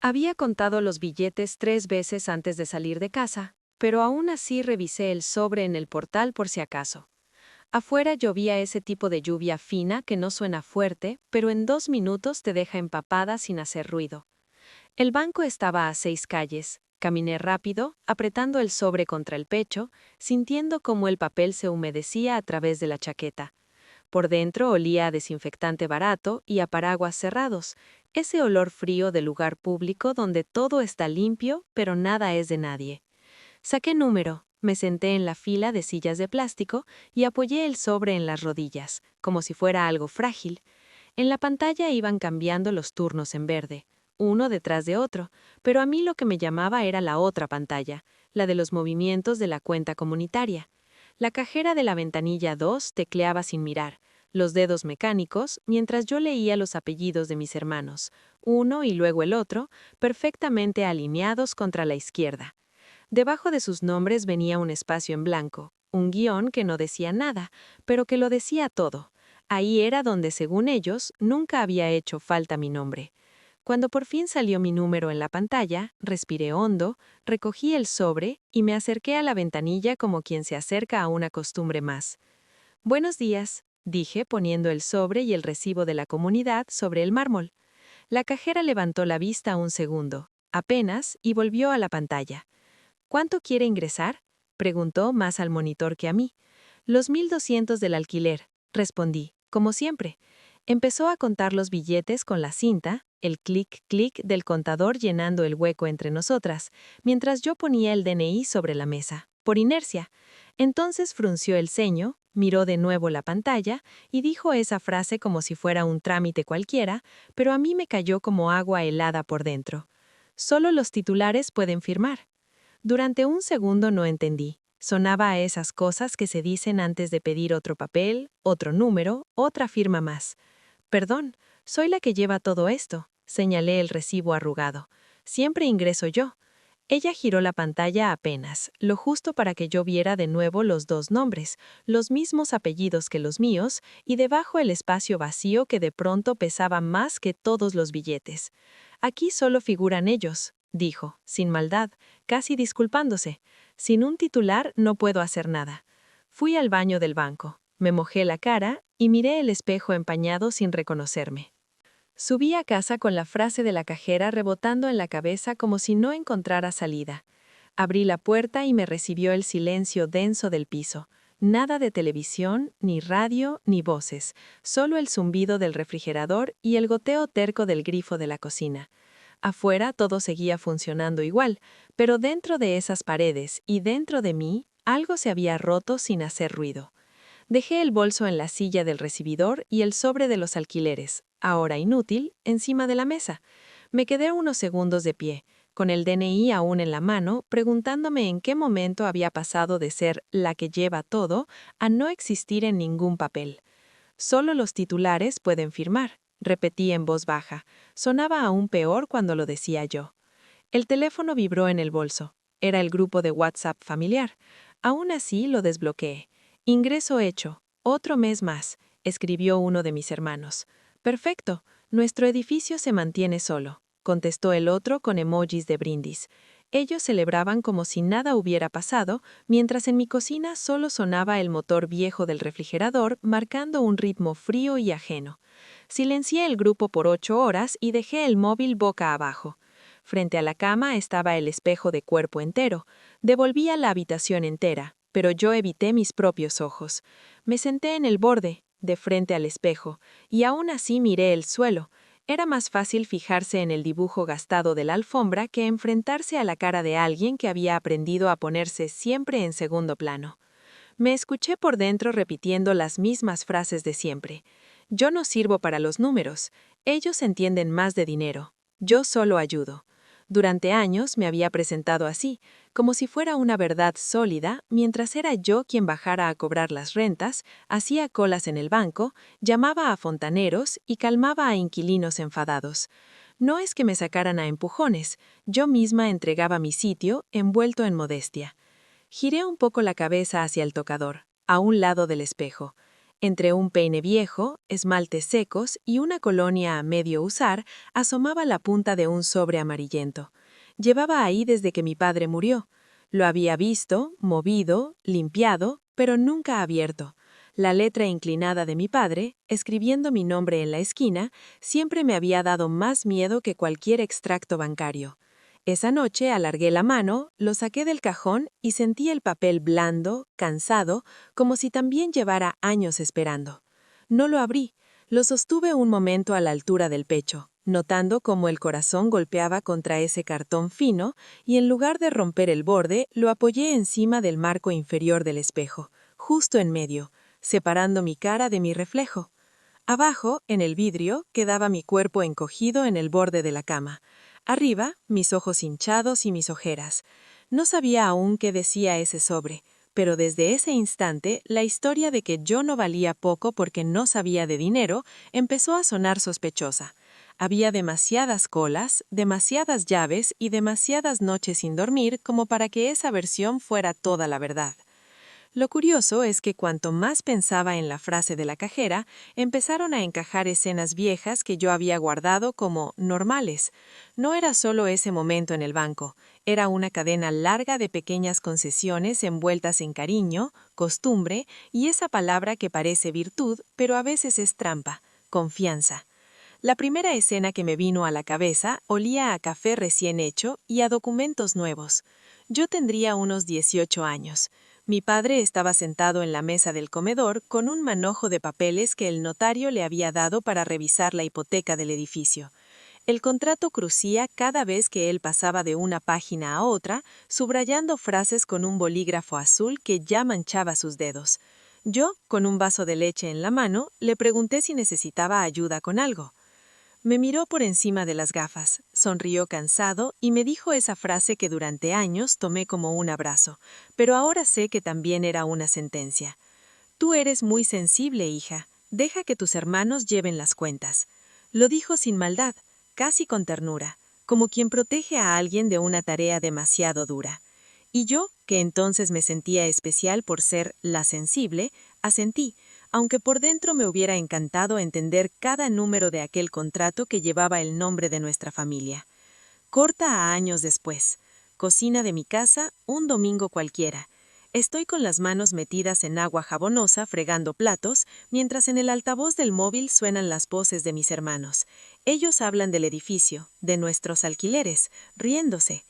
Había contado los billetes 3 veces antes de salir de casa, pero aún así revisé el sobre en el portal por si acaso. Afuera llovía ese tipo de lluvia fina que no suena fuerte, pero en 2 minutos te deja empapada sin hacer ruido. El banco estaba a 6 calles. Caminé rápido, apretando el sobre contra el pecho, sintiendo cómo el papel se humedecía a través de la chaqueta. Por dentro olía a desinfectante barato y a paraguas cerrados, ese olor frío de lugar público donde todo está limpio, pero nada es de nadie. Saqué número, me senté en la fila de sillas de plástico y apoyé el sobre en las rodillas, como si fuera algo frágil. En la pantalla iban cambiando los turnos en verde, uno detrás de otro, pero a mí lo que me llamaba era la otra pantalla, la de los movimientos de la cuenta comunitaria. La cajera de la ventanilla 2 tecleaba sin mirar, los dedos mecánicos, mientras yo leía los apellidos de mis hermanos, uno y luego el otro, perfectamente alineados contra la izquierda. Debajo de sus nombres venía un espacio en blanco, un guión que no decía nada, pero que lo decía todo. Ahí era donde, según ellos, nunca había hecho falta mi nombre. Cuando por fin salió mi número en la pantalla, respiré hondo, recogí el sobre y me acerqué a la ventanilla como quien se acerca a una costumbre más. «Buenos días», dije poniendo el sobre y el recibo de la comunidad sobre el mármol. La cajera levantó la vista un segundo, apenas, y volvió a la pantalla. «¿Cuánto quiere ingresar?», preguntó más al monitor que a mí. «Los 1,200 del alquiler», respondí, como siempre. Empezó a contar los billetes con la cinta, el clic-clic del contador llenando el hueco entre nosotras, mientras yo ponía el DNI sobre la mesa, por inercia. Entonces frunció el ceño, miró de nuevo la pantalla y dijo esa frase como si fuera un trámite cualquiera, pero a mí me cayó como agua helada por dentro. «Solo los titulares pueden firmar». Durante un segundo no entendí. Sonaba a esas cosas que se dicen antes de pedir otro papel, otro número, otra firma más. «Perdón, soy la que lleva todo esto», señalé el recibo arrugado. «Siempre ingreso yo». Ella giró la pantalla apenas, lo justo para que yo viera de nuevo los dos nombres, los mismos apellidos que los míos, y debajo el espacio vacío que de pronto pesaba más que todos los billetes. «Aquí solo figuran ellos», dijo, sin maldad, casi disculpándose. «Sin un titular no puedo hacer nada». Fui al baño del banco, me mojé la cara y miré el espejo empañado sin reconocerme. Subí a casa con la frase de la cajera rebotando en la cabeza como si no encontrara salida. Abrí la puerta y me recibió el silencio denso del piso. Nada de televisión, ni radio, ni voces, solo el zumbido del refrigerador y el goteo terco del grifo de la cocina. Afuera todo seguía funcionando igual, pero dentro de esas paredes y dentro de mí, algo se había roto sin hacer ruido. Dejé el bolso en la silla del recibidor y el sobre de los alquileres, ahora inútil, encima de la mesa. Me quedé unos segundos de pie, con el DNI aún en la mano, preguntándome en qué momento había pasado de ser la que lleva todo a no existir en ningún papel. «Solo los titulares pueden firmar», repetí en voz baja. Sonaba aún peor cuando lo decía yo. El teléfono vibró en el bolso. Era el grupo de WhatsApp familiar. Aún así lo desbloqueé. «Ingreso hecho. Otro mes más», escribió uno de mis hermanos. «Perfecto. Nuestro edificio se mantiene solo», contestó el otro con emojis de brindis. Ellos celebraban como si nada hubiera pasado, mientras en mi cocina solo sonaba el motor viejo del refrigerador marcando un ritmo frío y ajeno. Silencié el grupo por 8 horas y dejé el móvil boca abajo. Frente a la cama estaba el espejo de cuerpo entero. Devolvía la habitación entera, pero yo evité mis propios ojos. Me senté en el borde, de frente al espejo, y aún así miré el suelo. Era más fácil fijarse en el dibujo gastado de la alfombra que enfrentarse a la cara de alguien que había aprendido a ponerse siempre en segundo plano. Me escuché por dentro repitiendo las mismas frases de siempre. «Yo no sirvo para los números. Ellos entienden más de dinero. Yo solo ayudo». Durante años me había presentado así, como si fuera una verdad sólida, mientras era yo quien bajara a cobrar las rentas, hacía colas en el banco, llamaba a fontaneros y calmaba a inquilinos enfadados. No es que me sacaran a empujones, yo misma entregaba mi sitio, envuelto en modestia. Giré un poco la cabeza hacia el tocador, a un lado del espejo. Entre un peine viejo, esmaltes secos y una colonia a medio usar, asomaba la punta de un sobre amarillento. Llevaba ahí desde que mi padre murió. Lo había visto, movido, limpiado, pero nunca abierto. La letra inclinada de mi padre, escribiendo mi nombre en la esquina, siempre me había dado más miedo que cualquier extracto bancario. Esa noche alargué la mano, lo saqué del cajón y sentí el papel blando, cansado, como si también llevara años esperando. No lo abrí, lo sostuve un momento a la altura del pecho, notando cómo el corazón golpeaba contra ese cartón fino, y en lugar de romper el borde, lo apoyé encima del marco inferior del espejo, justo en medio, separando mi cara de mi reflejo. Abajo, en el vidrio, quedaba mi cuerpo encogido en el borde de la cama. Arriba, mis ojos hinchados y mis ojeras. No sabía aún qué decía ese sobre, pero desde ese instante, la historia de que yo no valía poco porque no sabía de dinero empezó a sonar sospechosa. Había demasiadas colas, demasiadas llaves y demasiadas noches sin dormir como para que esa versión fuera toda la verdad. Lo curioso es que cuanto más pensaba en la frase de la cajera, empezaron a encajar escenas viejas que yo había guardado como normales. No era solo ese momento en el banco, era una cadena larga de pequeñas concesiones envueltas en cariño, costumbre y esa palabra que parece virtud, pero a veces es trampa, confianza. La primera escena que me vino a la cabeza olía a café recién hecho y a documentos nuevos. Yo tendría unos 18 años. Mi padre estaba sentado en la mesa del comedor con un manojo de papeles que el notario le había dado para revisar la hipoteca del edificio. El contrato crucía cada vez que él pasaba de una página a otra, subrayando frases con un bolígrafo azul que ya manchaba sus dedos. Yo, con un vaso de leche en la mano, le pregunté si necesitaba ayuda con algo. Me miró por encima de las gafas, sonrió cansado y me dijo esa frase que durante años tomé como un abrazo, pero ahora sé que también era una sentencia. Tú eres muy sensible, hija. Deja que tus hermanos lleven las cuentas. Lo dijo sin maldad, casi con ternura, como quien protege a alguien de una tarea demasiado dura. Y yo, que entonces me sentía especial por ser la sensible, asentí, aunque por dentro me hubiera encantado entender cada número de aquel contrato que llevaba el nombre de nuestra familia. Corta a años después. Cocina de mi casa, un domingo cualquiera. Estoy con las manos metidas en agua jabonosa fregando platos, mientras en el altavoz del móvil suenan las voces de mis hermanos. Ellos hablan del edificio, de nuestros alquileres, riéndose.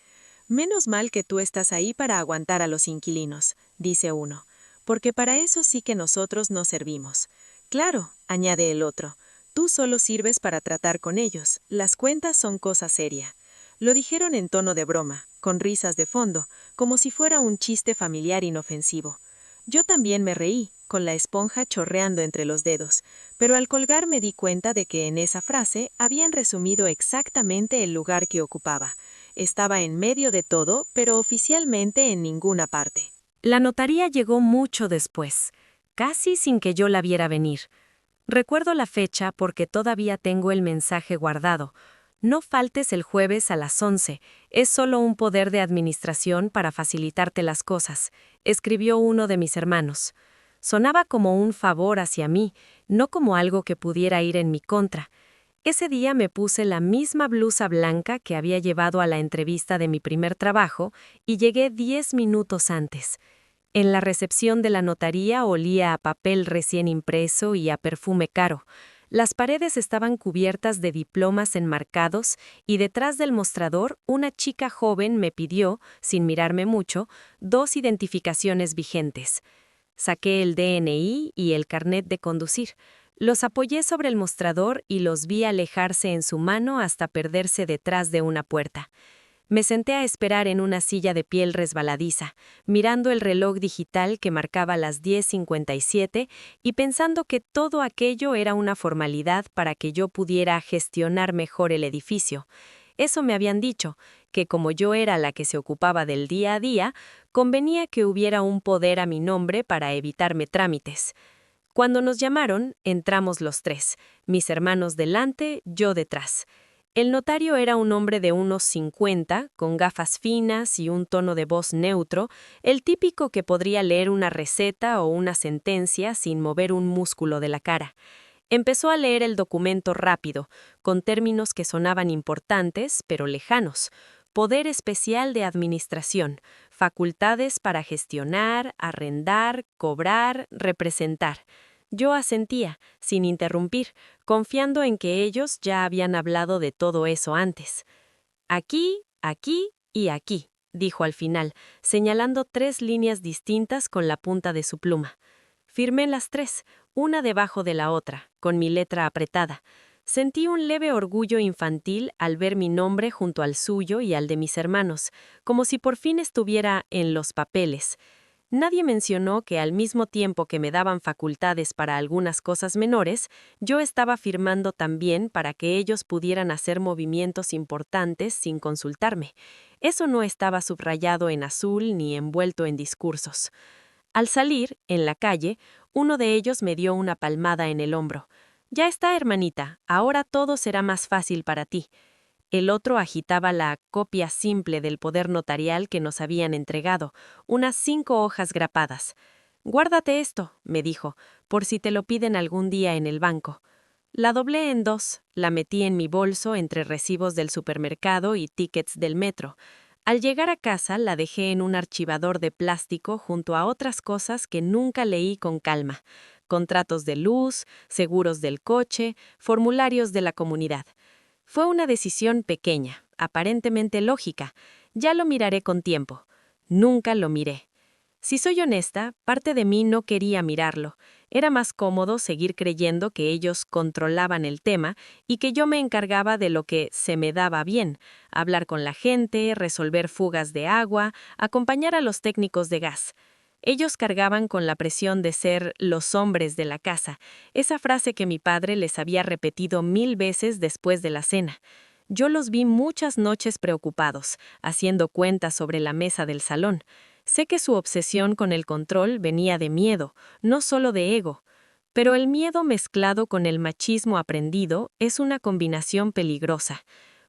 Menos mal que tú estás ahí para aguantar a los inquilinos, dice uno, porque para eso sí que nosotros no servimos. Claro, añade el otro, tú solo sirves para tratar con ellos, las cuentas son cosa seria. Lo dijeron en tono de broma, con risas de fondo, como si fuera un chiste familiar inofensivo. Yo también me reí, con la esponja chorreando entre los dedos, pero al colgar me di cuenta de que en esa frase habían resumido exactamente el lugar que ocupaba. Estaba en medio de todo, pero oficialmente en ninguna parte. La notaría llegó mucho después, casi sin que yo la viera venir. Recuerdo la fecha porque todavía tengo el mensaje guardado. No faltes el jueves a las 11, es solo un poder de administración para facilitarte las cosas, escribió uno de mis hermanos. Sonaba como un favor hacia mí, no como algo que pudiera ir en mi contra. Ese día me puse la misma blusa blanca que había llevado a la entrevista de mi primer trabajo y llegué 10 minutos antes. En la recepción de la notaría olía a papel recién impreso y a perfume caro. Las paredes estaban cubiertas de diplomas enmarcados y detrás del mostrador una chica joven me pidió, sin mirarme mucho, 2 identificaciones vigentes. Saqué el DNI y el carnet de conducir. Los apoyé sobre el mostrador y los vi alejarse en su mano hasta perderse detrás de una puerta. Me senté a esperar en una silla de piel resbaladiza, mirando el reloj digital que marcaba las 10:57 y pensando que todo aquello era una formalidad para que yo pudiera gestionar mejor el edificio. Eso me habían dicho, que como yo era la que se ocupaba del día a día, convenía que hubiera un poder a mi nombre para evitarme trámites. Cuando nos llamaron, entramos los tres, mis hermanos delante, yo detrás. El notario era un hombre de unos 50, con gafas finas y un tono de voz neutro, el típico que podría leer una receta o una sentencia sin mover un músculo de la cara. Empezó a leer el documento rápido, con términos que sonaban importantes, pero lejanos. Poder especial de administración, facultades para gestionar, arrendar, cobrar, representar. Yo asentía, sin interrumpir, confiando en que ellos ya habían hablado de todo eso antes. Aquí, aquí y aquí, dijo al final, señalando 3 líneas distintas con la punta de su pluma. Firmé las 3, una debajo de la otra, con mi letra apretada. Sentí un leve orgullo infantil al ver mi nombre junto al suyo y al de mis hermanos, como si por fin estuviera en los papeles. Nadie mencionó que al mismo tiempo que me daban facultades para algunas cosas menores, yo estaba firmando también para que ellos pudieran hacer movimientos importantes sin consultarme. Eso no estaba subrayado en azul ni envuelto en discursos. Al salir, en la calle, uno de ellos me dio una palmada en el hombro. «Ya está, hermanita, ahora todo será más fácil para ti». El otro agitaba la copia simple del poder notarial que nos habían entregado, unas 5 hojas grapadas. «Guárdate esto», me dijo, «por si te lo piden algún día en el banco». La doblé en 2, la metí en mi bolso entre recibos del supermercado y tickets del metro. Al llegar a casa la dejé en un archivador de plástico junto a otras cosas que nunca leí con calma. Contratos de luz, seguros del coche, formularios de la comunidad. Fue una decisión pequeña, aparentemente lógica. Ya lo miraré con tiempo. Nunca lo miré. Si soy honesta, parte de mí no quería mirarlo. Era más cómodo seguir creyendo que ellos controlaban el tema y que yo me encargaba de lo que se me daba bien: hablar con la gente, resolver fugas de agua, acompañar a los técnicos de gas. Ellos cargaban con la presión de ser los hombres de la casa, esa frase que mi padre les había repetido 1000 veces después de la cena. Yo los vi muchas noches preocupados, haciendo cuentas sobre la mesa del salón. Sé que su obsesión con el control venía de miedo, no solo de ego. Pero el miedo mezclado con el machismo aprendido es una combinación peligrosa.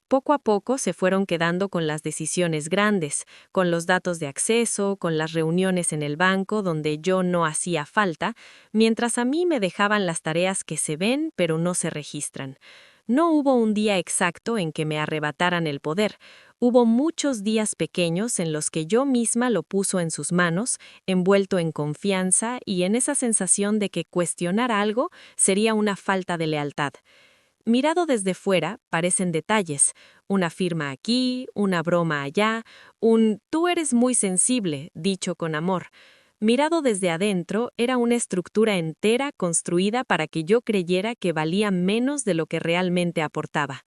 Poco a poco se fueron quedando con las decisiones grandes, con los datos de acceso, con las reuniones en el banco donde yo no hacía falta, mientras a mí me dejaban las tareas que se ven pero no se registran. No hubo un día exacto en que me arrebataran el poder. Hubo muchos días pequeños en los que yo misma lo puso en sus manos, envuelto en confianza y en esa sensación de que cuestionar algo sería una falta de lealtad. Mirado desde fuera, parecen detalles: una firma aquí, una broma allá, un «tú eres muy sensible», dicho con amor. Mirado desde adentro, era una estructura entera construida para que yo creyera que valía menos de lo que realmente aportaba.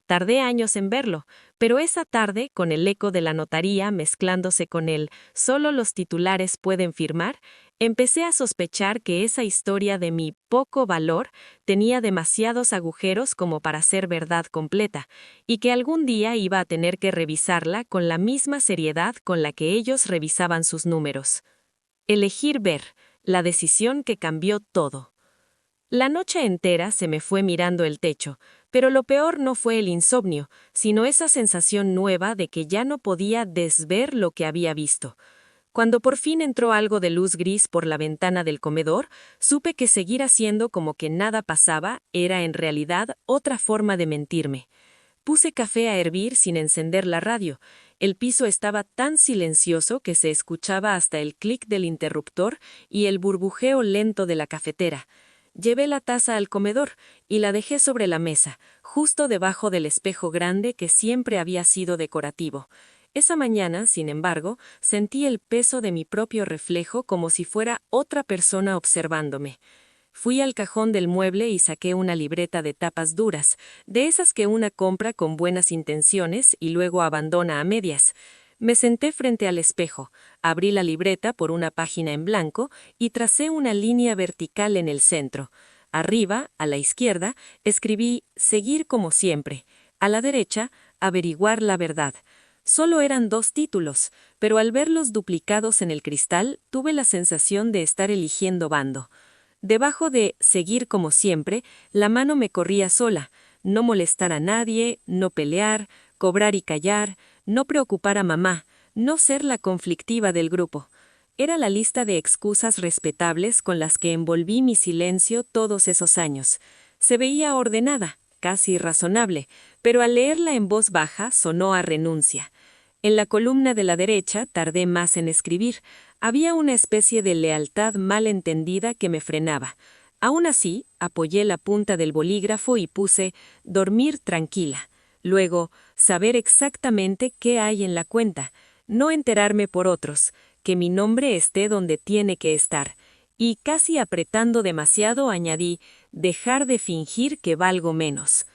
Tardé años en verlo, pero esa tarde, con el eco de la notaría mezclándose con el «solo los titulares pueden firmar», empecé a sospechar que esa historia de mi poco valor tenía demasiados agujeros como para ser verdad completa, y que algún día iba a tener que revisarla con la misma seriedad con la que ellos revisaban sus números. Elegir ver, la decisión que cambió todo. La noche entera se me fue mirando el techo, pero lo peor no fue el insomnio, sino esa sensación nueva de que ya no podía desver lo que había visto. Cuando por fin entró algo de luz gris por la ventana del comedor, supe que seguir haciendo como que nada pasaba era en realidad otra forma de mentirme. Puse café a hervir sin encender la radio. El piso estaba tan silencioso que se escuchaba hasta el clic del interruptor y el burbujeo lento de la cafetera. Llevé la taza al comedor y la dejé sobre la mesa, justo debajo del espejo grande que siempre había sido decorativo. Esa mañana, sin embargo, sentí el peso de mi propio reflejo como si fuera otra persona observándome. Fui al cajón del mueble y saqué una libreta de tapas duras, de esas que una compra con buenas intenciones y luego abandona a medias. Me senté frente al espejo, abrí la libreta por una página en blanco y tracé una línea vertical en el centro. Arriba, a la izquierda, escribí «Seguir como siempre». A la derecha, «Averiguar la verdad». Solo eran 2 títulos, pero al verlos duplicados en el cristal, tuve la sensación de estar eligiendo bando. Debajo de «Seguir como siempre», la mano me corría sola. no molestar a nadie, no pelear, cobrar y callar, no preocupar a mamá, no ser la conflictiva del grupo. Era la lista de excusas respetables con las que envolví mi silencio todos esos años. Se veía ordenada, casi razonable, pero al leerla en voz baja sonó a renuncia. En la columna de la derecha tardé más en escribir. Había una especie de lealtad mal entendida que me frenaba. Aún así, apoyé la punta del bolígrafo y puse «dormir tranquila». Luego, saber exactamente qué hay en la cuenta, no enterarme por otros, que mi nombre esté donde tiene que estar. Y casi apretando demasiado añadí «dejar de fingir que valgo menos».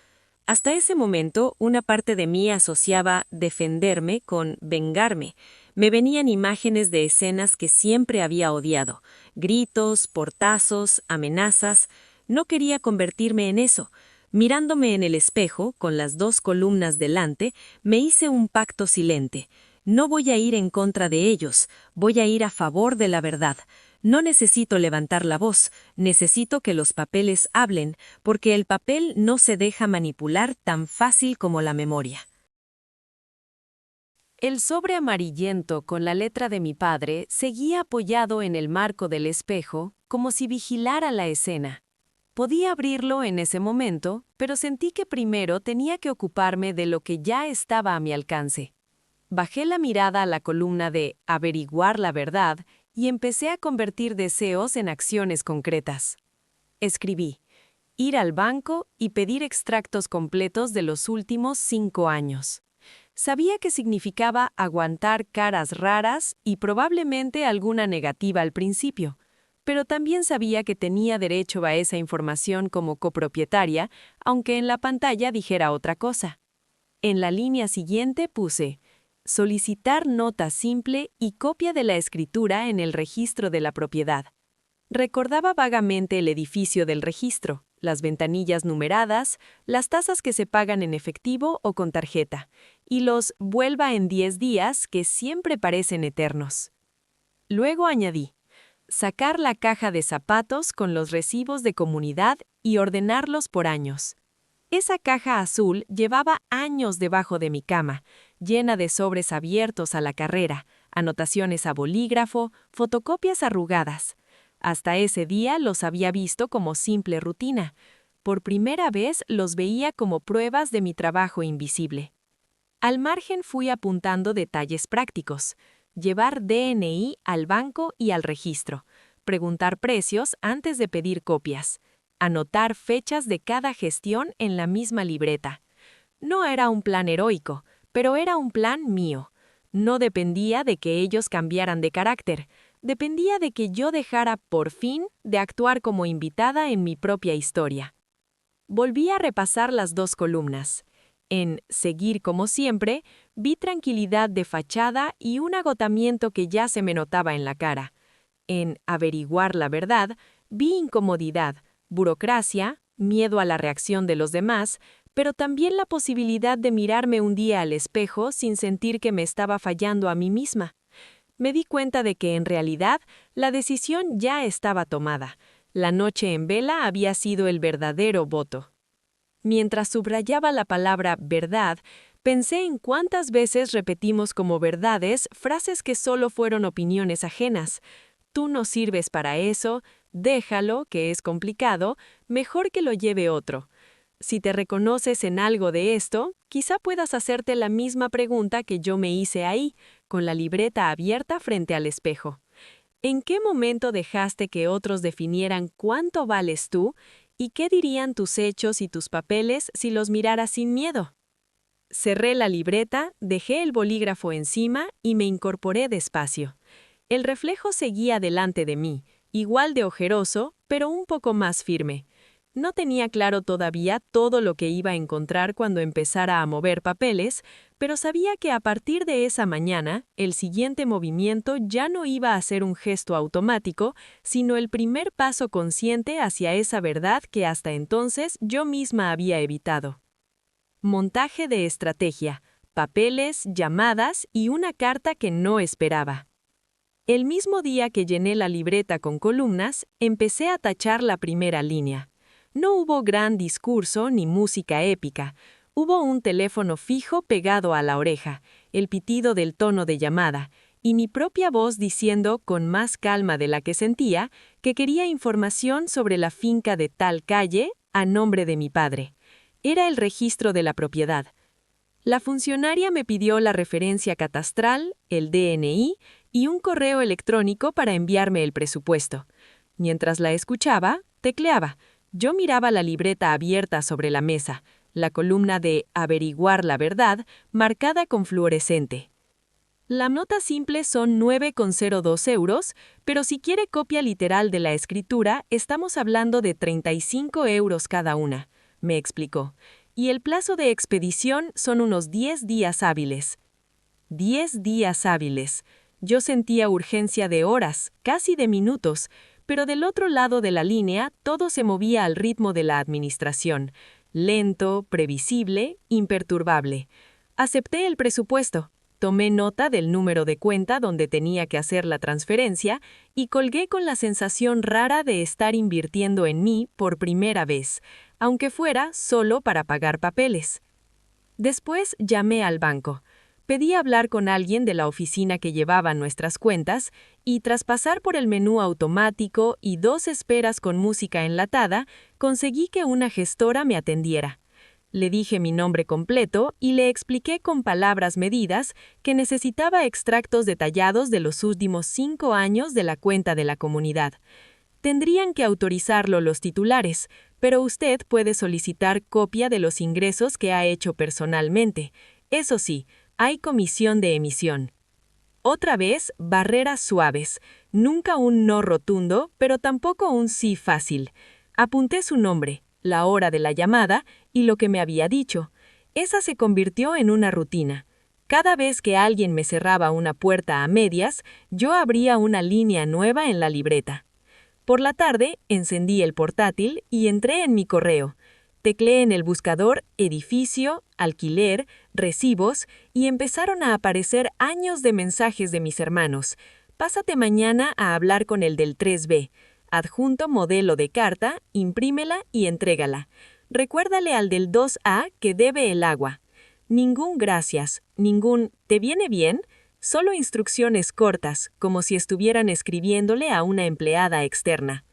Hasta ese momento, una parte de mí asociaba defenderme con vengarme. Me venían imágenes de escenas que siempre había odiado. Gritos, portazos, amenazas. No quería convertirme en eso. Mirándome en el espejo, con las 2 columnas delante, me hice un pacto silente. No voy a ir en contra de ellos, voy a ir a favor de la verdad. No necesito levantar la voz, necesito que los papeles hablen, porque el papel no se deja manipular tan fácil como la memoria. El sobre amarillento con la letra de mi padre seguía apoyado en el marco del espejo, como si vigilara la escena. Podía abrirlo en ese momento, pero sentí que primero tenía que ocuparme de lo que ya estaba a mi alcance. Bajé la mirada a la columna de averiguar la verdad y empecé a convertir deseos en acciones concretas. Escribí, ir al banco y pedir extractos completos de los últimos 5 años. Sabía que significaba aguantar caras raras y probablemente alguna negativa al principio, pero también sabía que tenía derecho a esa información como copropietaria, aunque en la pantalla dijera otra cosa. En la línea siguiente puse solicitar nota simple y copia de la escritura en el registro de la propiedad. Recordaba vagamente el edificio del registro, las ventanillas numeradas, las tasas que se pagan en efectivo o con tarjeta, y los vuelva en 10 días que siempre parecen eternos. Luego añadí, sacar la caja de zapatos con los recibos de comunidad y ordenarlos por años. Esa caja azul llevaba años debajo de mi cama, llena de sobres abiertos a la carrera, anotaciones a bolígrafo, fotocopias arrugadas. Hasta ese día los había visto como simple rutina. Por primera vez los veía como pruebas de mi trabajo invisible. Al margen fui apuntando detalles prácticos. Llevar DNI al banco y al registro. Preguntar precios antes de pedir copias. Anotar fechas de cada gestión en la misma libreta. No era un plan heroico, pero era un plan mío. No dependía de que ellos cambiaran de carácter. Dependía de que yo dejara, por fin, de actuar como invitada en mi propia historia. Volví a repasar las 2 columnas. En seguir como siempre, vi tranquilidad de fachada y un agotamiento que ya se me notaba en la cara. En averiguar la verdad, vi incomodidad, burocracia, miedo a la reacción de los demás, pero también la posibilidad de mirarme un día al espejo sin sentir que me estaba fallando a mí misma. Me di cuenta de que en realidad la decisión ya estaba tomada. La noche en vela había sido el verdadero voto. Mientras subrayaba la palabra verdad, pensé en cuántas veces repetimos como verdades frases que solo fueron opiniones ajenas. Tú no sirves para eso, déjalo, que es complicado, mejor que lo lleve otro. Si te reconoces en algo de esto, quizá puedas hacerte la misma pregunta que yo me hice ahí, con la libreta abierta frente al espejo. ¿En qué momento dejaste que otros definieran cuánto vales tú y qué dirían tus hechos y tus papeles si los miraras sin miedo? Cerré la libreta, dejé el bolígrafo encima y me incorporé despacio. El reflejo seguía delante de mí, igual de ojeroso, pero un poco más firme. No tenía claro todavía todo lo que iba a encontrar cuando empezara a mover papeles, pero sabía que a partir de esa mañana, el siguiente movimiento ya no iba a ser un gesto automático, sino el primer paso consciente hacia esa verdad que hasta entonces yo misma había evitado. Montaje de estrategia, papeles, llamadas y una carta que no esperaba. El mismo día que llené la libreta con columnas, empecé a tachar la primera línea. No hubo gran discurso ni música épica. Hubo un teléfono fijo pegado a la oreja, el pitido del tono de llamada, y mi propia voz diciendo con más calma de la que sentía que quería información sobre la finca de tal calle a nombre de mi padre. Era el registro de la propiedad. La funcionaria me pidió la referencia catastral, el DNI y un correo electrónico para enviarme el presupuesto. Mientras la escuchaba, tecleaba. Yo miraba la libreta abierta sobre la mesa, la columna de averiguar la verdad marcada con fluorescente. La nota simple son 9,02 euros, pero si quiere copia literal de la escritura, estamos hablando de 35 euros cada una, me explicó. Y el plazo de expedición son unos 10 días hábiles. 10 días hábiles. Yo sentía urgencia de horas, casi de minutos, pero del otro lado de la línea todo se movía al ritmo de la administración. Lento, previsible, imperturbable. Acepté el presupuesto. Tomé nota del número de cuenta donde tenía que hacer la transferencia y colgué con la sensación rara de estar invirtiendo en mí por primera vez, aunque fuera solo para pagar papeles. Después llamé al banco. Pedí hablar con alguien de la oficina que llevaba nuestras cuentas y tras pasar por el menú automático y 2 esperas con música enlatada, conseguí que una gestora me atendiera. Le dije mi nombre completo y le expliqué con palabras medidas que necesitaba extractos detallados de los últimos 5 años de la cuenta de la comunidad. Tendrían que autorizarlo los titulares, pero usted puede solicitar copia de los ingresos que ha hecho personalmente. Eso sí, hay comisión de emisión. Otra vez, barreras suaves. Nunca un no rotundo, pero tampoco un sí fácil. Apunté su nombre, la hora de la llamada y lo que me había dicho. Esa se convirtió en una rutina. Cada vez que alguien me cerraba una puerta a medias, yo abría una línea nueva en la libreta. Por la tarde, encendí el portátil y entré en mi correo. Tecleé en el buscador edificio, alquiler, recibos y empezaron a aparecer años de mensajes de mis hermanos. Pásate mañana a hablar con el del 3B. Adjunto modelo de carta, imprímela y entrégala. Recuérdale al del 2A que debe el agua. Ningún gracias, ningún ¿te viene bien? Solo instrucciones cortas, como si estuvieran escribiéndole a una empleada externa.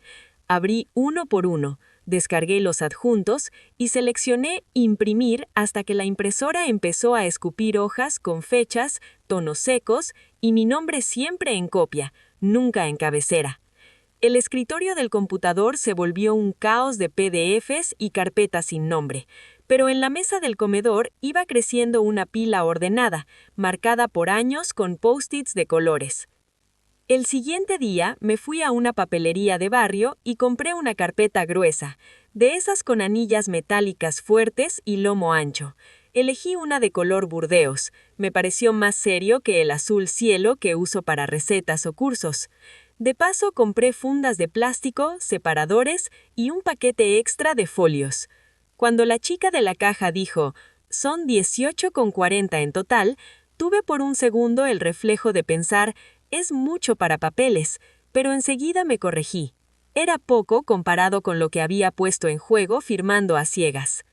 Abrí uno por uno, descargué los adjuntos y seleccioné imprimir hasta que la impresora empezó a escupir hojas con fechas, tonos secos y mi nombre siempre en copia, nunca en cabecera. El escritorio del computador se volvió un caos de PDFs y carpetas sin nombre, pero en la mesa del comedor iba creciendo una pila ordenada, marcada por años con post-its de colores. El siguiente día me fui a una papelería de barrio y compré una carpeta gruesa, de esas con anillas metálicas fuertes y lomo ancho. Elegí una de color burdeos, me pareció más serio que el azul cielo que uso para recetas o cursos. De paso compré fundas de plástico, separadores y un paquete extra de folios. Cuando la chica de la caja dijo, son 18,40 en total, tuve por un segundo el reflejo de pensar, es mucho para papeles, pero enseguida me corregí. Era poco comparado con lo que había puesto en juego firmando a ciegas.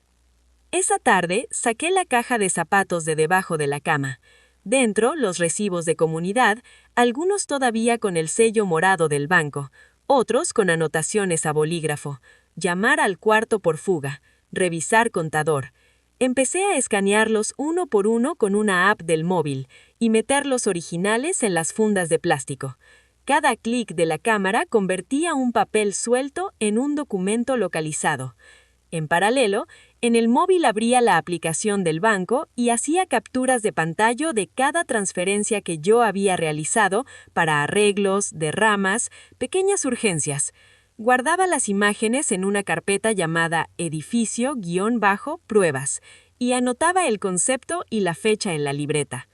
Esa tarde saqué la caja de zapatos de debajo de la cama. Dentro, los recibos de comunidad, algunos todavía con el sello morado del banco, otros con anotaciones a bolígrafo, llamar al cuarto por fuga, revisar contador. Empecé a escanearlos uno por uno con una app del móvil y meter los originales en las fundas de plástico. Cada clic de la cámara convertía un papel suelto en un documento localizado. En paralelo, en el móvil abría la aplicación del banco y hacía capturas de pantalla de cada transferencia que yo había realizado para arreglos, derramas, pequeñas urgencias. Guardaba las imágenes en una carpeta llamada edificio-pruebas y anotaba el concepto y la fecha en la libreta.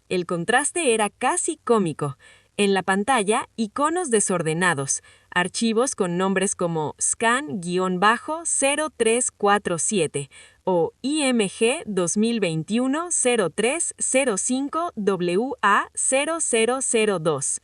El contraste era casi cómico. En la pantalla, iconos desordenados, archivos con nombres como scan-0347 o IMG 2021-0305 WA0002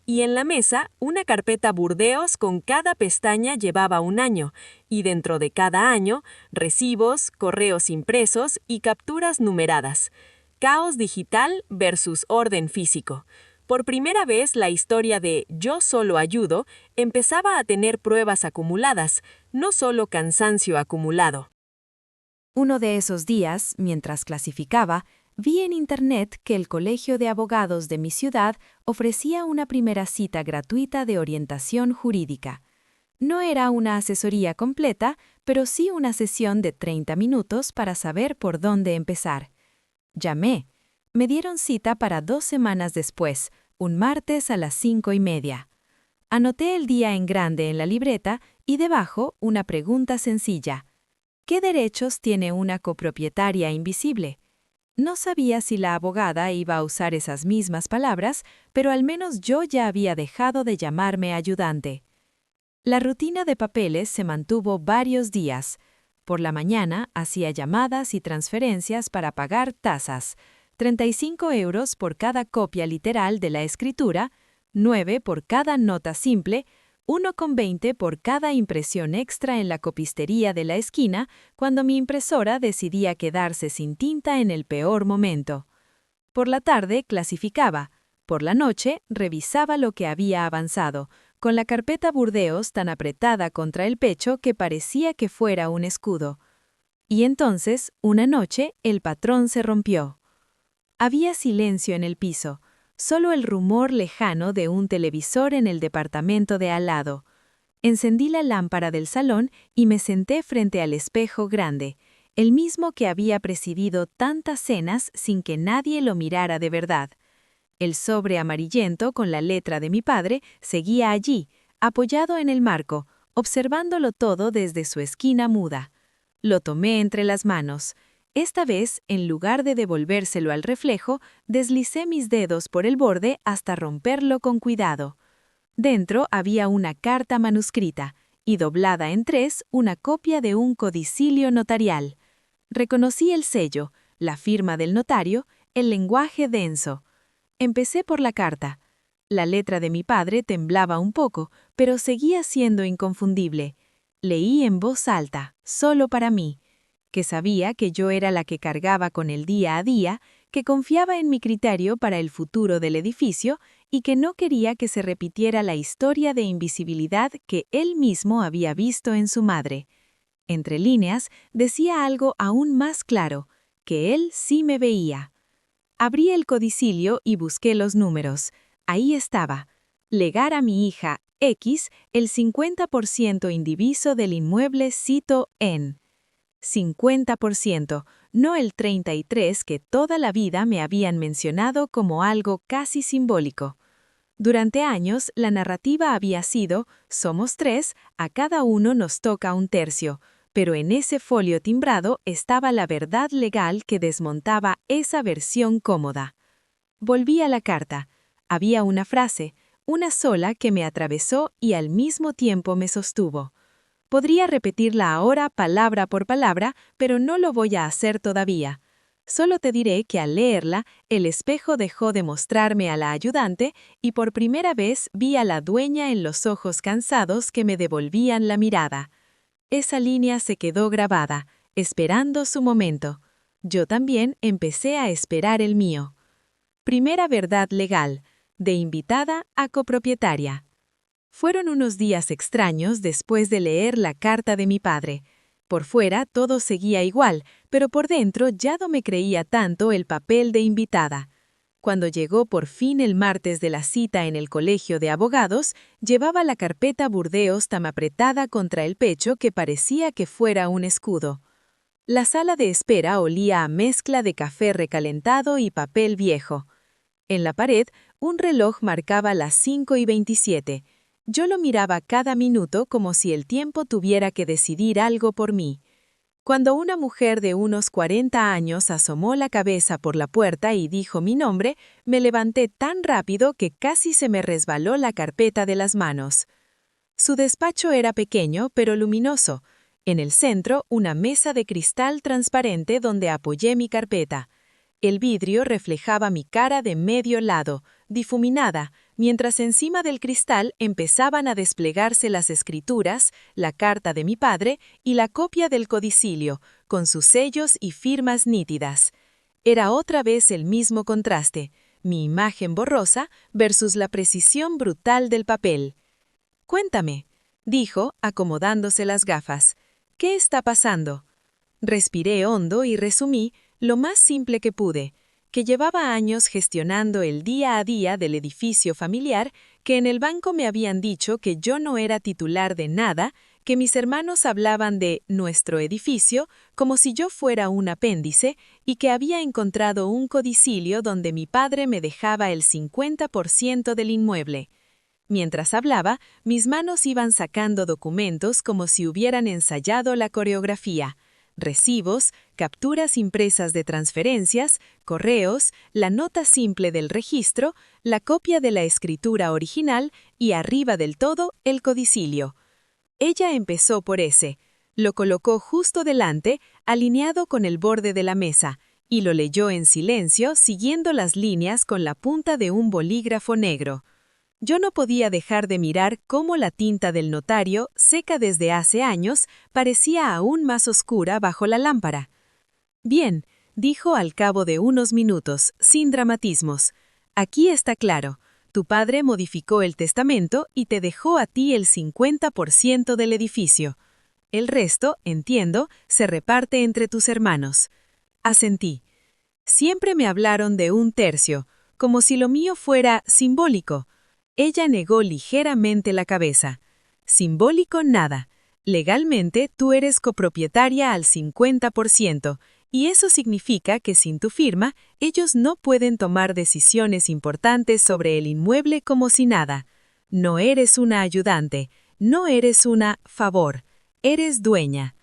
y en la mesa una carpeta Burdeos con cada pestaña llevaba un año, y dentro de cada año, recibos, correos impresos y capturas numeradas. Caos digital versus orden físico. Por primera vez la historia de Yo solo ayudo empezaba a tener pruebas acumuladas, no solo cansancio acumulado. Uno de esos días, mientras clasificaba, vi en Internet que el Colegio de Abogados de mi ciudad ofrecía una primera cita gratuita de orientación jurídica. No era una asesoría completa, pero sí una sesión de 30 minutos para saber por dónde empezar. Llamé. Me dieron cita para 2 semanas después, un martes a las 5:30. Anoté el día en grande en la libreta y debajo una pregunta sencilla. ¿Qué derechos tiene una copropietaria invisible? No sabía si la abogada iba a usar esas mismas palabras, pero al menos yo ya había dejado de llamarme ayudante. La rutina de papeles se mantuvo varios días. Por la mañana hacía llamadas y transferencias para pagar tasas, 35 euros por cada copia literal de la escritura, 9 por cada nota simple, 1,20 por cada impresión extra en la copistería de la esquina cuando mi impresora decidía quedarse sin tinta en el peor momento. Por la tarde clasificaba, por la noche revisaba lo que había avanzado, con la carpeta Burdeos tan apretada contra el pecho que parecía que fuera un escudo. Y entonces, una noche, el patrón se rompió. Había silencio en el piso, solo el rumor lejano de un televisor en el departamento de al lado. Encendí la lámpara del salón y me senté frente al espejo grande, el mismo que había presidido tantas cenas sin que nadie lo mirara de verdad. El sobre amarillento con la letra de mi padre seguía allí, apoyado en el marco, observándolo todo desde su esquina muda. Lo tomé entre las manos. Esta vez, en lugar de devolvérselo al reflejo, deslicé mis dedos por el borde hasta romperlo con cuidado. Dentro había una carta manuscrita, y doblada en 3, una copia de un codicilio notarial. Reconocí el sello, la firma del notario, el lenguaje denso. Empecé por la carta. La letra de mi padre temblaba un poco, pero seguía siendo inconfundible. Leí en voz alta, solo para mí, que sabía que yo era la que cargaba con el día a día, que confiaba en mi criterio para el futuro del edificio y que no quería que se repitiera la historia de invisibilidad que él mismo había visto en su madre. Entre líneas, decía algo aún más claro, que él sí me veía. Abrí el codicilio y busqué los números. Ahí estaba. Legar a mi hija, X, el 50% indiviso del inmueble cito en. 50%, no el 33% que toda la vida me habían mencionado como algo casi simbólico. Durante años, la narrativa había sido, somos 3, a cada uno nos toca un tercio, pero en ese folio timbrado estaba la verdad legal que desmontaba esa versión cómoda. Volví a la carta. Había una frase, una sola que me atravesó y al mismo tiempo me sostuvo. Podría repetirla ahora palabra por palabra, pero no lo voy a hacer todavía. Solo te diré que al leerla, el espejo dejó de mostrarme a la ayudante y por primera vez vi a la dueña en los ojos cansados que me devolvían la mirada. Esa línea se quedó grabada, esperando su momento. Yo también empecé a esperar el mío. Primera verdad legal, de invitada a copropietaria. Fueron unos días extraños después de leer la carta de mi padre. Por fuera todo seguía igual, pero por dentro ya no me creía tanto el papel de invitada. Cuando llegó por fin el martes de la cita en el colegio de abogados, llevaba la carpeta Burdeos tan apretada contra el pecho que parecía que fuera un escudo. La sala de espera olía a mezcla de café recalentado y papel viejo. En la pared, un reloj marcaba las 5:27. Yo lo miraba cada minuto como si el tiempo tuviera que decidir algo por mí. Cuando una mujer de unos 40 años asomó la cabeza por la puerta y dijo mi nombre, me levanté tan rápido que casi se me resbaló la carpeta de las manos. Su despacho era pequeño pero luminoso. En el centro, una mesa de cristal transparente donde apoyé mi carpeta. El vidrio reflejaba mi cara de medio lado, difuminada, mientras encima del cristal empezaban a desplegarse las escrituras, la carta de mi padre y la copia del codicilio, con sus sellos y firmas nítidas. Era otra vez el mismo contraste, mi imagen borrosa versus la precisión brutal del papel. «Cuéntame», dijo, acomodándose las gafas. «¿Qué está pasando?» Respiré hondo y resumí, lo más simple que pude, que llevaba años gestionando el día a día del edificio familiar, que en el banco me habían dicho que yo no era titular de nada, que mis hermanos hablaban de «nuestro edificio» como si yo fuera un apéndice y que había encontrado un codicilio donde mi padre me dejaba el 50% del inmueble. Mientras hablaba, mis manos iban sacando documentos como si hubieran ensayado la coreografía. Recibos, capturas impresas de transferencias, correos, la nota simple del registro, la copia de la escritura original y arriba del todo el codicilio. Ella empezó por ese, lo colocó justo delante, alineado con el borde de la mesa, y lo leyó en silencio siguiendo las líneas con la punta de un bolígrafo negro. Yo no podía dejar de mirar cómo la tinta del notario, seca desde hace años, parecía aún más oscura bajo la lámpara. «Bien», dijo al cabo de unos minutos, sin dramatismos. «Aquí está claro. Tu padre modificó el testamento y te dejó a ti el 50% del edificio. El resto, entiendo, se reparte entre tus hermanos». Asentí. Siempre me hablaron de un tercio, como si lo mío fuera simbólico. Ella negó ligeramente la cabeza. «Simbólico nada. Legalmente tú eres copropietaria al 50%, y eso significa que sin tu firma, ellos no pueden tomar decisiones importantes sobre el inmueble como si nada. No eres una ayudante, no eres una favor, eres dueña».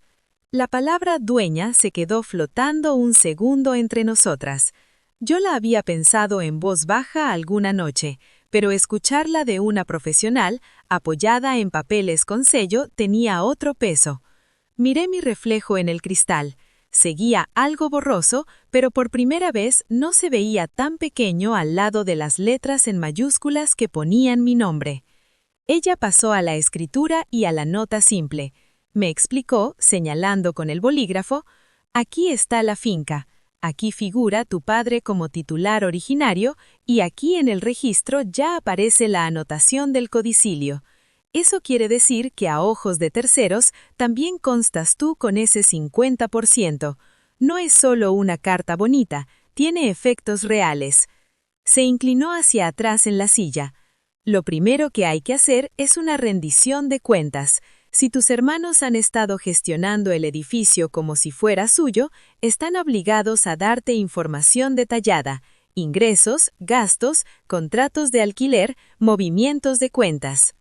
La palabra dueña se quedó flotando un segundo entre nosotras. Yo la había pensado en voz baja alguna noche, pero escucharla de una profesional, apoyada en papeles con sello, tenía otro peso. Miré mi reflejo en el cristal. Seguía algo borroso, pero por primera vez no se veía tan pequeño al lado de las letras en mayúsculas que ponían mi nombre. Ella pasó a la escritura y a la nota simple. Me explicó, señalando con el bolígrafo: «Aquí está la finca. Aquí figura tu padre como titular originario y aquí en el registro ya aparece la anotación del codicilio. Eso quiere decir que a ojos de terceros también constas tú con ese 50%. No es solo una carta bonita, tiene efectos reales». Se inclinó hacia atrás en la silla. «Lo primero que hay que hacer es una rendición de cuentas. Si tus hermanos han estado gestionando el edificio como si fuera suyo, están obligados a darte información detallada, ingresos, gastos, contratos de alquiler, movimientos de cuentas».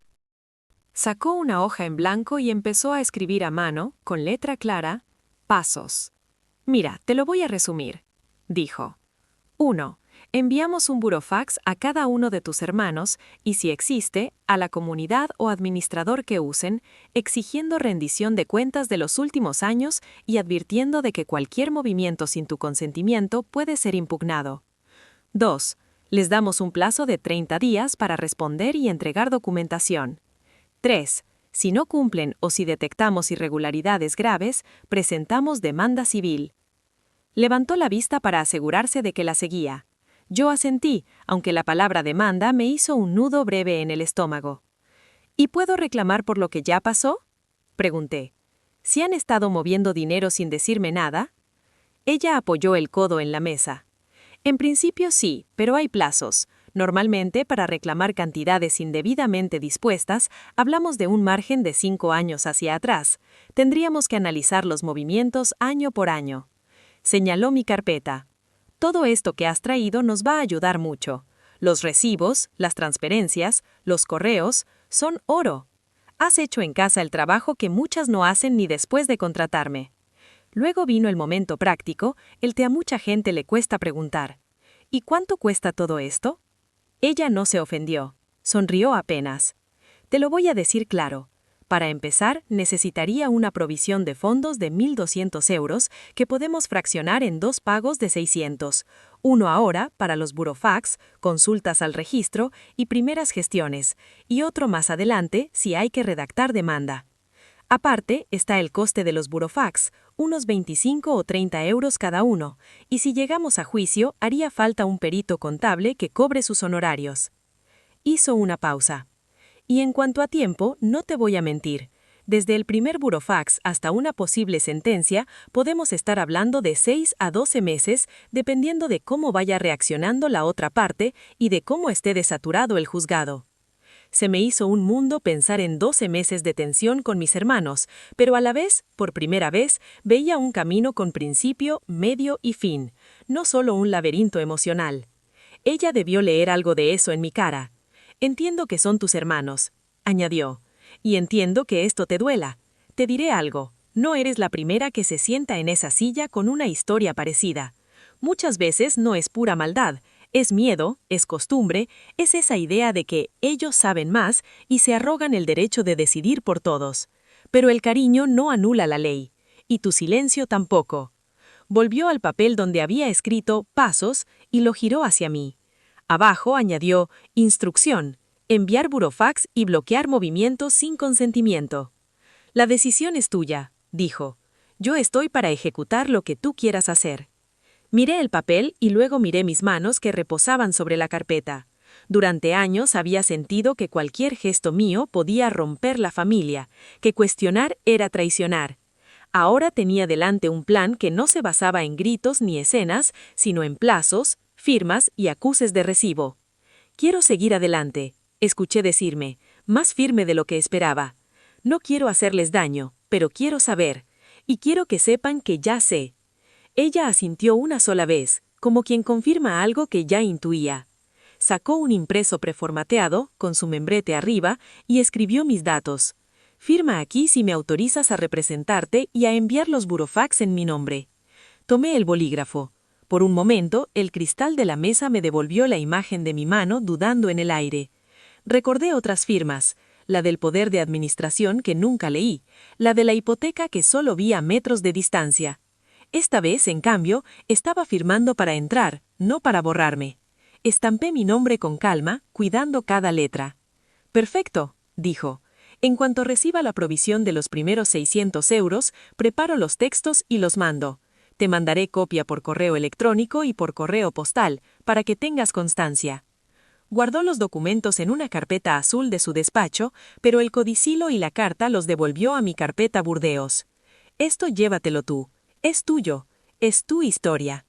Sacó una hoja en blanco y empezó a escribir a mano, con letra clara, pasos. «Mira, te lo voy a resumir», dijo. 1. Enviamos un burofax a cada uno de tus hermanos y, si existe, a la comunidad o administrador que usen, exigiendo rendición de cuentas de los últimos años y advirtiendo de que cualquier movimiento sin tu consentimiento puede ser impugnado. 2. Les damos un plazo de 30 días para responder y entregar documentación. 3. Si no cumplen o si detectamos irregularidades graves, presentamos demanda civil. Levantó la vista para asegurarse de que la seguía. Yo asentí, aunque la palabra demanda me hizo un nudo breve en el estómago. «¿Y puedo reclamar por lo que ya pasó?», pregunté. «¿Si han estado moviendo dinero sin decirme nada?». Ella apoyó el codo en la mesa. «En principio sí, pero hay plazos. Normalmente, para reclamar cantidades indebidamente dispuestas, hablamos de un margen de 5 años hacia atrás. Tendríamos que analizar los movimientos año por año». Señaló mi carpeta. «Todo esto que has traído nos va a ayudar mucho. Los recibos, las transferencias, los correos, son oro. Has hecho en casa el trabajo que muchas no hacen ni después de contratarme». Luego vino el momento práctico, el que a mucha gente le cuesta preguntar. «¿Y cuánto cuesta todo esto?». Ella no se ofendió. Sonrió apenas. «Te lo voy a decir claro. Para empezar, necesitaría una provisión de fondos de 1.200 euros que podemos fraccionar en 2 pagos de 600. Uno ahora, para los burofax, consultas al registro y primeras gestiones, y otro más adelante si hay que redactar demanda. Aparte, está el coste de los burofax, unos 25 o 30 euros cada uno, y si llegamos a juicio, haría falta un perito contable que cobre sus honorarios. Hizo una pausa. Y en cuanto a tiempo, no te voy a mentir. Desde el primer burofax hasta una posible sentencia, podemos estar hablando de 6 a 12 meses, dependiendo de cómo vaya reaccionando la otra parte y de cómo esté desaturado el juzgado. Se me hizo un mundo pensar en 12 meses de tensión con mis hermanos, pero a la vez, por primera vez, veía un camino con principio, medio y fin, no solo un laberinto emocional. Ella debió leer algo de eso en mi cara. Entiendo que son tus hermanos, añadió, y entiendo que esto te duela. Te diré algo, no eres la primera que se sienta en esa silla con una historia parecida. Muchas veces no es pura maldad, es miedo, es costumbre, es esa idea de que ellos saben más y se arrogan el derecho de decidir por todos. Pero el cariño no anula la ley, y tu silencio tampoco. Volvió al papel donde había escrito pasos y lo giró hacia mí. Abajo añadió instrucción, enviar burofax y bloquear movimientos sin consentimiento. La decisión es tuya, dijo. Yo estoy para ejecutar lo que tú quieras hacer. Miré el papel y luego miré mis manos que reposaban sobre la carpeta. Durante años había sentido que cualquier gesto mío podía romper la familia, que cuestionar era traicionar. Ahora tenía delante un plan que no se basaba en gritos ni escenas, sino en plazos, firmas y acuses de recibo. Quiero seguir adelante, escuché decirme, más firme de lo que esperaba. No quiero hacerles daño, pero quiero saber. Y quiero que sepan que ya sé. Ella asintió una sola vez, como quien confirma algo que ya intuía. Sacó un impreso preformateado, con su membrete arriba, y escribió mis datos. Firma aquí si me autorizas a representarte y a enviar los burofax en mi nombre. Tomé el bolígrafo. Por un momento, el cristal de la mesa me devolvió la imagen de mi mano dudando en el aire. Recordé otras firmas, la del poder de administración que nunca leí, la de la hipoteca que solo vi a metros de distancia. Esta vez, en cambio, estaba firmando para entrar, no para borrarme. Estampé mi nombre con calma, cuidando cada letra. Perfecto, dijo. En cuanto reciba la provisión de los primeros 600 euros, preparo los textos y los mando. Te mandaré copia por correo electrónico y por correo postal, para que tengas constancia. Guardó los documentos en una carpeta azul de su despacho, pero el codicilo y la carta los devolvió a mi carpeta Burdeos. Esto llévatelo tú. Es tuyo. Es tu historia.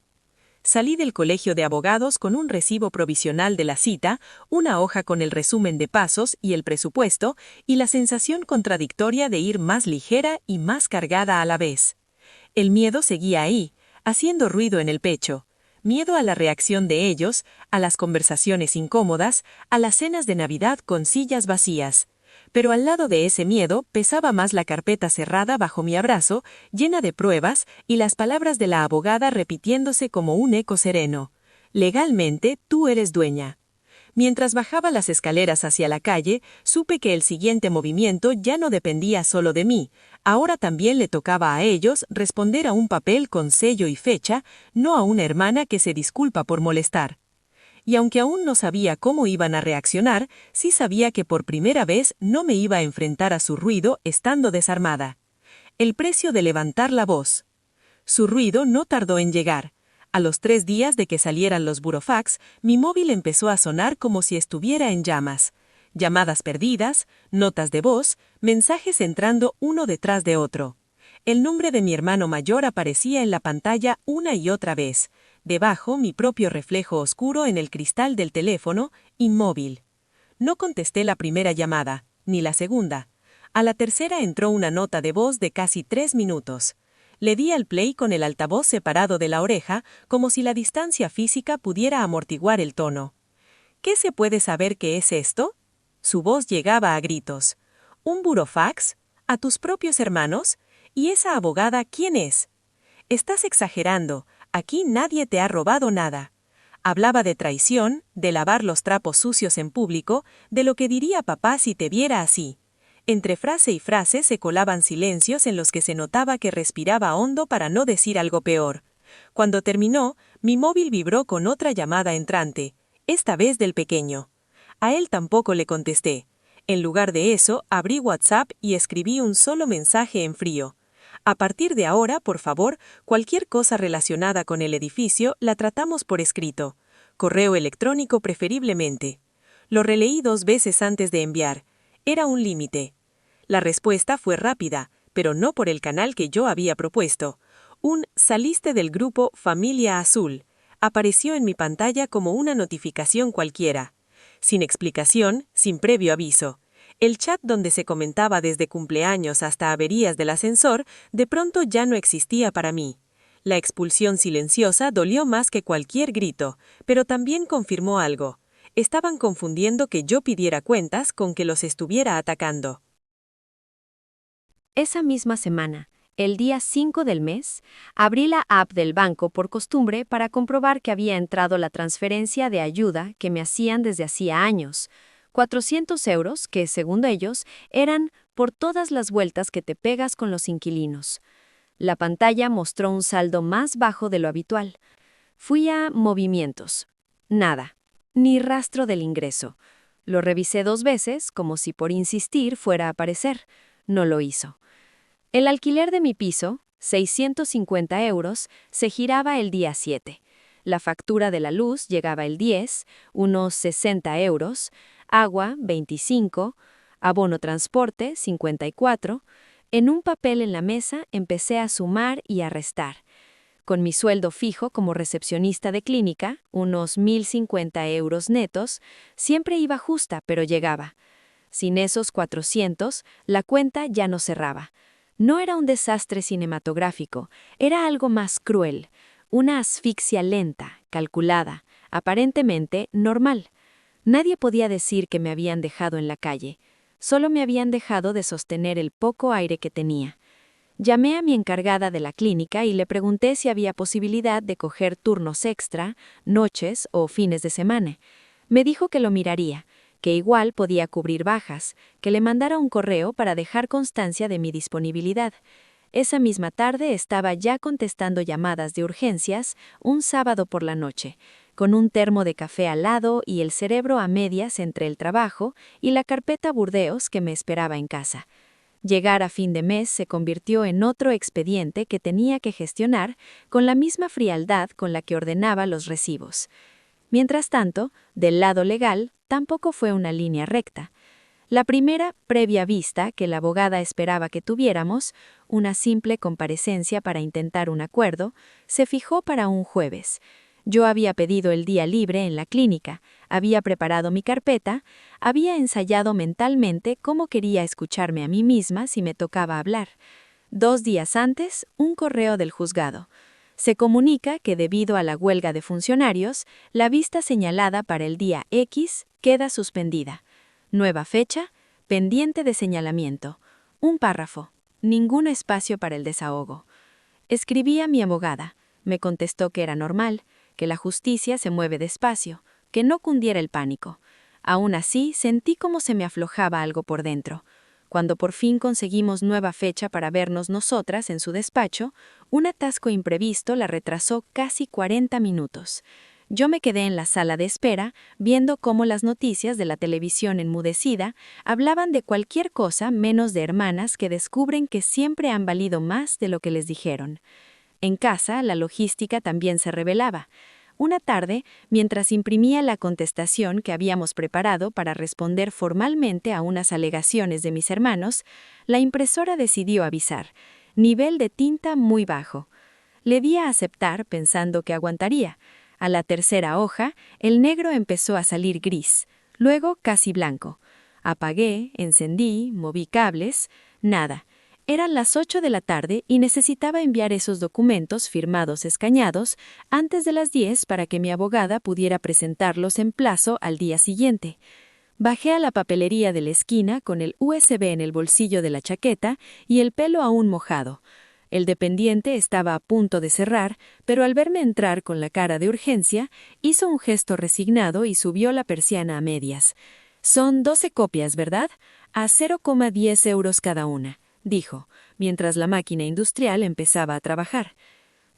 Salí del colegio de abogados con un recibo provisional de la cita, una hoja con el resumen de pasos y el presupuesto, y la sensación contradictoria de ir más ligera y más cargada a la vez. El miedo seguía ahí, haciendo ruido en el pecho. Miedo a la reacción de ellos, a las conversaciones incómodas, a las cenas de Navidad con sillas vacías. Pero al lado de ese miedo pesaba más la carpeta cerrada bajo mi abrazo, llena de pruebas, y las palabras de la abogada repitiéndose como un eco sereno. Legalmente, tú eres dueña. Mientras bajaba las escaleras hacia la calle, supe que el siguiente movimiento ya no dependía solo de mí. Ahora también le tocaba a ellos responder a un papel con sello y fecha, no a una hermana que se disculpa por molestar. Y aunque aún no sabía cómo iban a reaccionar, sí sabía que por primera vez no me iba a enfrentar a su ruido estando desarmada. El precio de levantar la voz. Su ruido no tardó en llegar. A los 3 días de que salieran los burofax, mi móvil empezó a sonar como si estuviera en llamas. Llamadas perdidas, notas de voz, mensajes entrando uno detrás de otro. El nombre de mi hermano mayor aparecía en la pantalla una y otra vez. Debajo, mi propio reflejo oscuro en el cristal del teléfono, inmóvil. No contesté la primera llamada, ni la segunda. A la tercera entró una nota de voz de casi 3 minutos. Le di al play con el altavoz separado de la oreja, como si la distancia física pudiera amortiguar el tono. ¿Qué se puede saber qué es esto? Su voz llegaba a gritos. ¿Un burofax? ¿A tus propios hermanos? ¿Y esa abogada quién es? Estás exagerando. Aquí nadie te ha robado nada. Hablaba de traición, de lavar los trapos sucios en público, de lo que diría papá si te viera así. Entre frase y frase se colaban silencios en los que se notaba que respiraba hondo para no decir algo peor. Cuando terminó, mi móvil vibró con otra llamada entrante, esta vez del pequeño. A él tampoco le contesté. En lugar de eso, abrí WhatsApp y escribí un solo mensaje en frío. A partir de ahora, por favor, cualquier cosa relacionada con el edificio la tratamos por escrito. Correo electrónico preferiblemente. Lo releí 2 veces antes de enviar. Era un límite. La respuesta fue rápida, pero no por el canal que yo había propuesto. Saliste del grupo Familia Azul apareció en mi pantalla como una notificación cualquiera. Sin explicación, sin previo aviso. El chat donde se comentaba desde cumpleaños hasta averías del ascensor, de pronto ya no existía para mí. La expulsión silenciosa dolió más que cualquier grito, pero también confirmó algo. Estaban confundiendo que yo pidiera cuentas con que los estuviera atacando. Esa misma semana, el día 5 del mes, abrí la app del banco por costumbre para comprobar que había entrado la transferencia de ayuda que me hacían desde hacía años. 400 euros que, según ellos, eran por todas las vueltas que te pegas con los inquilinos. La pantalla mostró un saldo más bajo de lo habitual. Fui a movimientos. Nada. Ni rastro del ingreso. Lo revisé 2 veces, como si por insistir fuera a aparecer. No lo hizo. El alquiler de mi piso, 650 euros, se giraba el día 7. La factura de la luz llegaba el 10, unos 60 euros, agua, 25, abono transporte, 54. En un papel en la mesa empecé a sumar y a restar. Con mi sueldo fijo como recepcionista de clínica, unos 1.050 euros netos, siempre iba justa, pero llegaba. Sin esos 400, la cuenta ya no cerraba. No era un desastre cinematográfico, era algo más cruel, una asfixia lenta, calculada, aparentemente normal. Nadie podía decir que me habían dejado en la calle, solo me habían dejado de sostener el poco aire que tenía. Llamé a mi encargada de la clínica y le pregunté si había posibilidad de coger turnos extra, noches o fines de semana. Me dijo que lo miraría, que igual podía cubrir bajas, que le mandara un correo para dejar constancia de mi disponibilidad. Esa misma tarde estaba ya contestando llamadas de urgencias, un sábado por la noche, con un termo de café al lado y el cerebro a medias entre el trabajo y la carpeta Burdeos que me esperaba en casa. Llegar a fin de mes se convirtió en otro expediente que tenía que gestionar con la misma frialdad con la que ordenaba los recibos. Mientras tanto, del lado legal, tampoco fue una línea recta. La primera previa vista que la abogada esperaba que tuviéramos, una simple comparecencia para intentar un acuerdo, se fijó para un jueves. Yo había pedido el día libre en la clínica, había preparado mi carpeta, había ensayado mentalmente cómo quería escucharme a mí misma si me tocaba hablar. 2 días antes, un correo del juzgado. Se comunica que debido a la huelga de funcionarios, la vista señalada para el día X queda suspendida. Nueva fecha, pendiente de señalamiento. Un párrafo, ningún espacio para el desahogo. Escribí a mi abogada. Me contestó que era normal, que la justicia se mueve despacio, que no cundiera el pánico. Aún así, sentí como se me aflojaba algo por dentro. Cuando por fin conseguimos nueva fecha para vernos nosotras en su despacho, un atasco imprevisto la retrasó casi 40 minutos. Yo me quedé en la sala de espera, viendo cómo las noticias de la televisión enmudecida hablaban de cualquier cosa menos de hermanas que descubren que siempre han valido más de lo que les dijeron. En casa, la logística también se revelaba. Una tarde, mientras imprimía la contestación que habíamos preparado para responder formalmente a unas alegaciones de mis hermanos, la impresora decidió avisar: nivel de tinta muy bajo. Le di a aceptar pensando que aguantaría. A la tercera hoja, el negro empezó a salir gris, luego casi blanco. Apagué, encendí, moví cables, nada. Eran las 8 de la tarde y necesitaba enviar esos documentos firmados escañados antes de las 10 para que mi abogada pudiera presentarlos en plazo al día siguiente. Bajé a la papelería de la esquina con el USB en el bolsillo de la chaqueta y el pelo aún mojado. El dependiente estaba a punto de cerrar, pero al verme entrar con la cara de urgencia, hizo un gesto resignado y subió la persiana a medias. Son 12 copias, ¿verdad? A 0,10 euros cada una, dijo, mientras la máquina industrial empezaba a trabajar.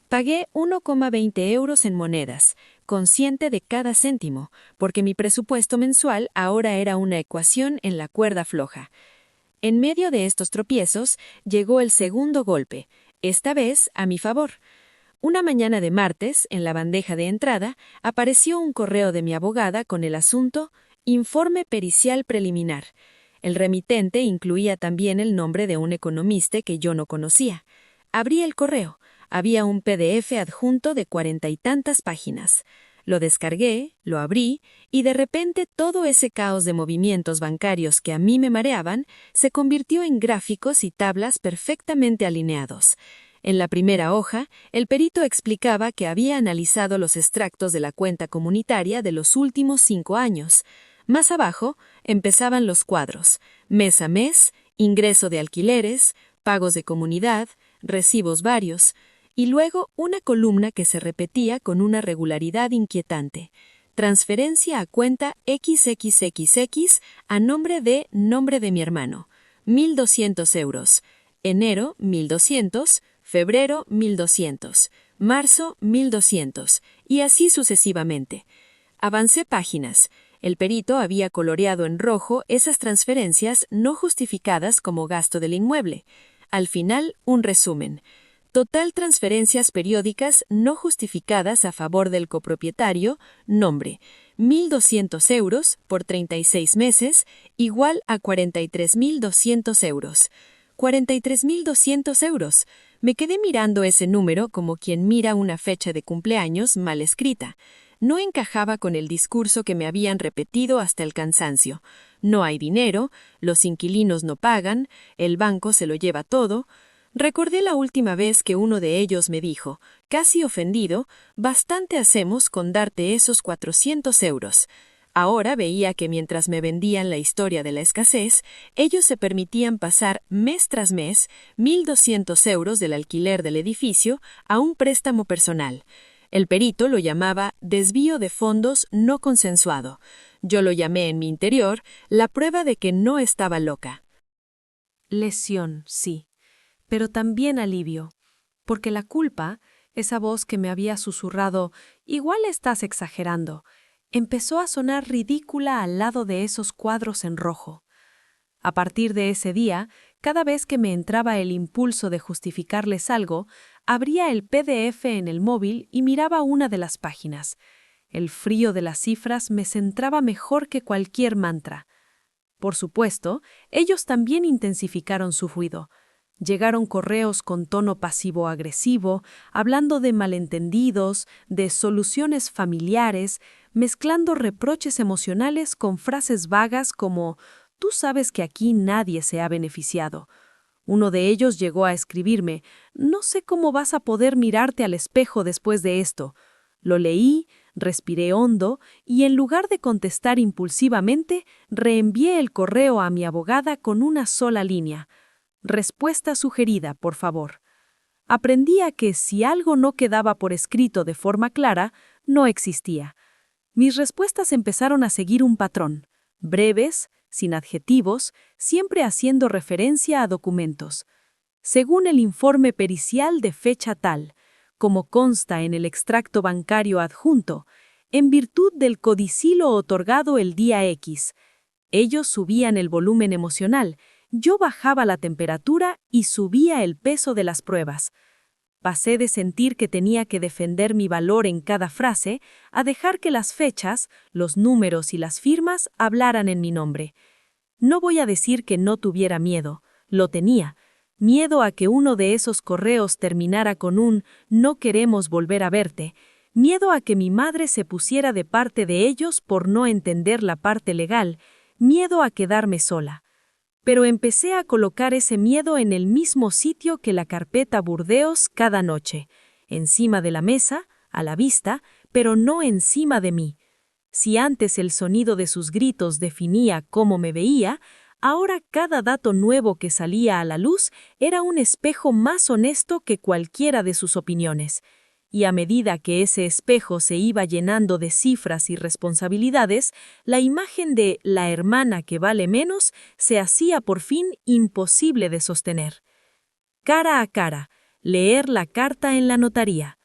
Pagué 1,20 euros en monedas, consciente de cada céntimo, porque mi presupuesto mensual ahora era una ecuación en la cuerda floja. En medio de estos tropiezos, llegó el segundo golpe, esta vez a mi favor. Una mañana de martes, en la bandeja de entrada, apareció un correo de mi abogada con el asunto Informe pericial preliminar. El remitente incluía también el nombre de un economista que yo no conocía. Abrí el correo. Había un PDF adjunto de 40 y tantas páginas. Lo descargué, lo abrí, y de repente todo ese caos de movimientos bancarios que a mí me mareaban se convirtió en gráficos y tablas perfectamente alineados. En la primera hoja, el perito explicaba que había analizado los extractos de la cuenta comunitaria de los últimos 5 años. Más abajo empezaban los cuadros: mes a mes, ingreso de alquileres, pagos de comunidad, recibos varios, y luego una columna que se repetía con una regularidad inquietante: transferencia a cuenta XXXX a nombre de mi hermano, 1.200 euros, enero 1.200, febrero 1.200, marzo 1.200, y así sucesivamente. Avancé páginas. El perito había coloreado en rojo esas transferencias no justificadas como gasto del inmueble. Al final, un resumen. Total transferencias periódicas no justificadas a favor del copropietario, nombre, 1.200 euros por 36 meses, igual a 43.200 euros. 43.200 euros. Me quedé mirando ese número como quien mira una fecha de cumpleaños mal escrita. No encajaba con el discurso que me habían repetido hasta el cansancio. No hay dinero, los inquilinos no pagan, el banco se lo lleva todo. Recordé la última vez que uno de ellos me dijo, casi ofendido, bastante hacemos con darte esos 400 euros. Ahora veía que mientras me vendían la historia de la escasez, ellos se permitían pasar mes tras mes 1.200 euros del alquiler del edificio a un préstamo personal. El perito lo llamaba desvío de fondos no consensuado. Yo lo llamé en mi interior la prueba de que no estaba loca. Lesión, sí, pero también alivio, porque la culpa, esa voz que me había susurrado, igual estás exagerando, empezó a sonar ridícula al lado de esos cuadros en rojo. A partir de ese día, cada vez que me entraba el impulso de justificarles algo, abría el PDF en el móvil y miraba una de las páginas. El frío de las cifras me centraba mejor que cualquier mantra. Por supuesto, ellos también intensificaron su ruido. Llegaron correos con tono pasivo-agresivo, hablando de malentendidos, de soluciones familiares, mezclando reproches emocionales con frases vagas como «Tú sabes que aquí nadie se ha beneficiado». Uno de ellos llegó a escribirme «No sé cómo vas a poder mirarte al espejo después de esto». Lo leí, respiré hondo y en lugar de contestar impulsivamente, reenvié el correo a mi abogada con una sola línea. Respuesta sugerida, por favor. Aprendí a que si algo no quedaba por escrito de forma clara, no existía. Mis respuestas empezaron a seguir un patrón: breves, sin adjetivos, siempre haciendo referencia a documentos. Según el informe pericial de fecha tal, como consta en el extracto bancario adjunto, en virtud del codicilo otorgado el día X. Ellos subían el volumen emocional, yo bajaba la temperatura y subía el peso de las pruebas. Pasé de sentir que tenía que defender mi valor en cada frase a dejar que las fechas, los números y las firmas hablaran en mi nombre. No voy a decir que no tuviera miedo, lo tenía. Miedo a que uno de esos correos terminara con un «no queremos volver a verte», miedo a que mi madre se pusiera de parte de ellos por no entender la parte legal, miedo a quedarme sola. Pero empecé a colocar ese miedo en el mismo sitio que la carpeta Burdeos cada noche, encima de la mesa, a la vista, pero no encima de mí. Si antes el sonido de sus gritos definía cómo me veía, ahora cada dato nuevo que salía a la luz era un espejo más honesto que cualquiera de sus opiniones. y a medida que ese espejo se iba llenando de cifras y responsabilidades, la imagen de la hermana que vale menos se hacía por fin imposible de sostener. Cara a cara, leer la carta en la notaría.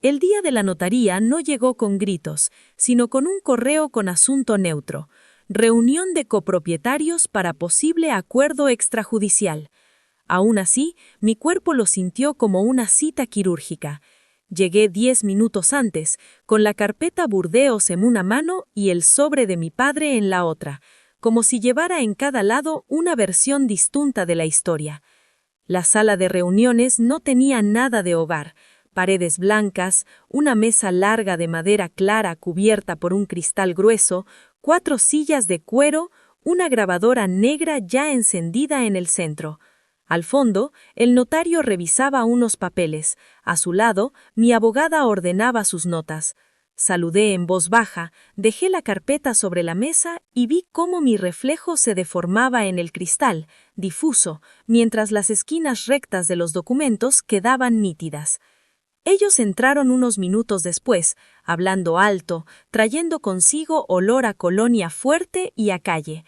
El día de la notaría no llegó con gritos, sino con un correo con asunto neutro: reunión de copropietarios para posible acuerdo extrajudicial. Aún así, mi cuerpo lo sintió como una cita quirúrgica. Llegué 10 minutos antes, con la carpeta Burdeos en una mano y el sobre de mi padre en la otra, como si llevara en cada lado una versión distinta de la historia. La sala de reuniones no tenía nada de hogar: paredes blancas, una mesa larga de madera clara cubierta por un cristal grueso, 4 sillas de cuero, una grabadora negra ya encendida en el centro. Al fondo, el notario revisaba unos papeles. A su lado, mi abogada ordenaba sus notas. Saludé en voz baja, dejé la carpeta sobre la mesa y vi cómo mi reflejo se deformaba en el cristal, difuso, mientras las esquinas rectas de los documentos quedaban nítidas. Ellos entraron unos minutos después, hablando alto, trayendo consigo olor a colonia fuerte y a calle.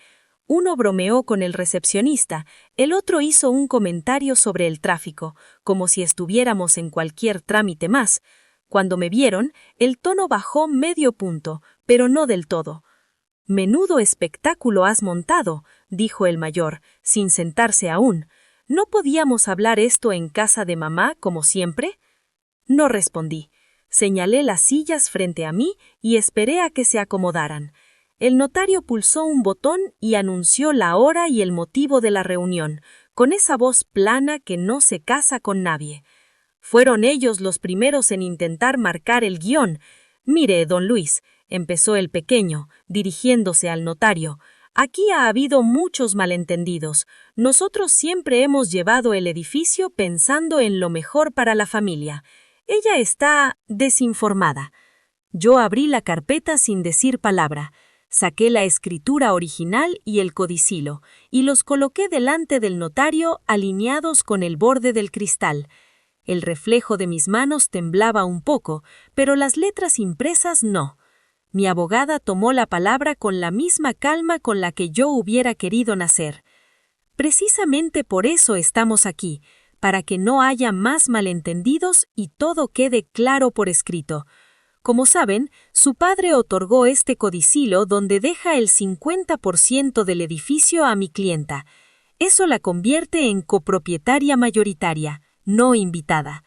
Uno bromeó con el recepcionista, el otro hizo un comentario sobre el tráfico, como si estuviéramos en cualquier trámite más. Cuando me vieron, el tono bajó medio punto, pero no del todo. «Menudo espectáculo has montado», dijo el mayor, sin sentarse aún. «¿No podíamos hablar esto en casa de mamá, como siempre?» No respondí. Señalé las sillas frente a mí y esperé a que se acomodaran. El notario pulsó un botón y anunció la hora y el motivo de la reunión, con esa voz plana que no se casa con nadie. Fueron ellos los primeros en intentar marcar el guión. «Mire, don Luis», empezó el pequeño, dirigiéndose al notario, «aquí ha habido muchos malentendidos. Nosotros siempre hemos llevado el edificio pensando en lo mejor para la familia. Ella está desinformada». Yo abrí la carpeta sin decir palabra. Saqué la escritura original y el codicilo, y los coloqué delante del notario alineados con el borde del cristal. El reflejo de mis manos temblaba un poco, pero las letras impresas no. Mi abogada tomó la palabra con la misma calma con la que yo hubiera querido nacer. «Precisamente por eso estamos aquí, para que no haya más malentendidos y todo quede claro por escrito. Como saben, su padre otorgó este codicilo donde deja el 50% del edificio a mi clienta. Eso la convierte en copropietaria mayoritaria, no invitada».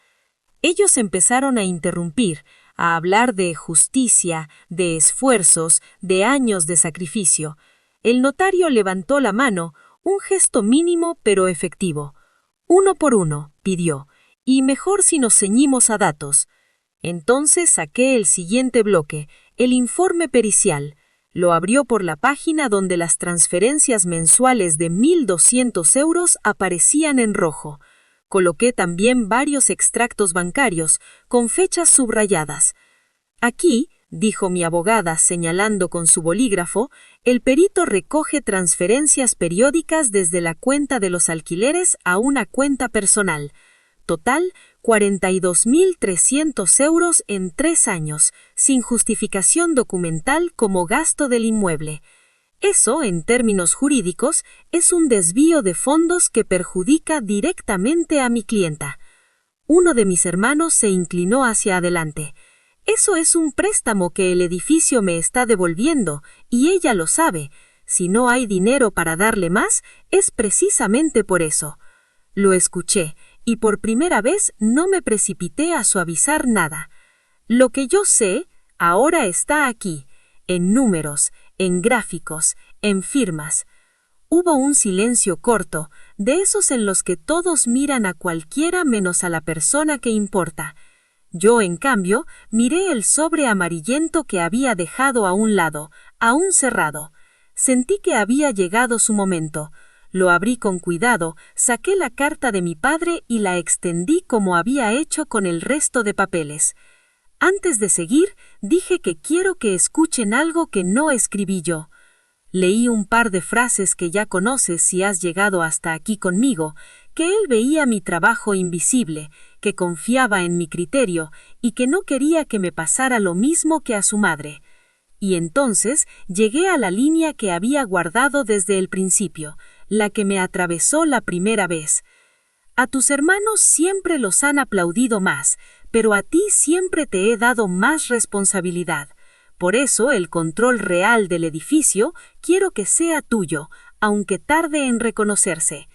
Ellos empezaron a interrumpir, a hablar de justicia, de esfuerzos, de años de sacrificio. El notario levantó la mano, un gesto mínimo pero efectivo. «Uno por uno», pidió, «y mejor si nos ceñimos a datos». Entonces saqué el siguiente bloque, el informe pericial. Lo abrió por la página donde las transferencias mensuales de 1.200 euros aparecían en rojo. Coloqué también varios extractos bancarios, con fechas subrayadas. «Aquí», dijo mi abogada señalando con su bolígrafo, «el perito recoge transferencias periódicas desde la cuenta de los alquileres a una cuenta personal. Total, 42.300 euros en 3 años, sin justificación documental como gasto del inmueble. Eso, en términos jurídicos, es un desvío de fondos que perjudica directamente a mi clienta». Uno de mis hermanos se inclinó hacia adelante. «Eso es un préstamo que el edificio me está devolviendo, y ella lo sabe. Si no hay dinero para darle más, es precisamente por eso». Lo escuché, y por primera vez no me precipité a suavizar nada. Lo que yo sé, ahora está aquí, en números, en gráficos, en firmas. Hubo un silencio corto, de esos en los que todos miran a cualquiera menos a la persona que importa. Yo, en cambio, miré el sobre amarillento que había dejado a un lado, aún cerrado. Sentí que había llegado su momento. Lo abrí con cuidado, saqué la carta de mi padre y la extendí como había hecho con el resto de papeles. Antes de seguir, dije que quiero que escuchen algo que no escribí yo. Leí un par de frases que ya conoces si has llegado hasta aquí conmigo, que él veía mi trabajo invisible, que confiaba en mi criterio y que no quería que me pasara lo mismo que a su madre. Y entonces llegué a la línea que había guardado desde el principio, la que me atravesó la primera vez. A tus hermanos siempre los han aplaudido más, pero a ti siempre te he dado más responsabilidad. Por eso el control real del edificio quiero que sea tuyo, aunque tarde en reconocerse.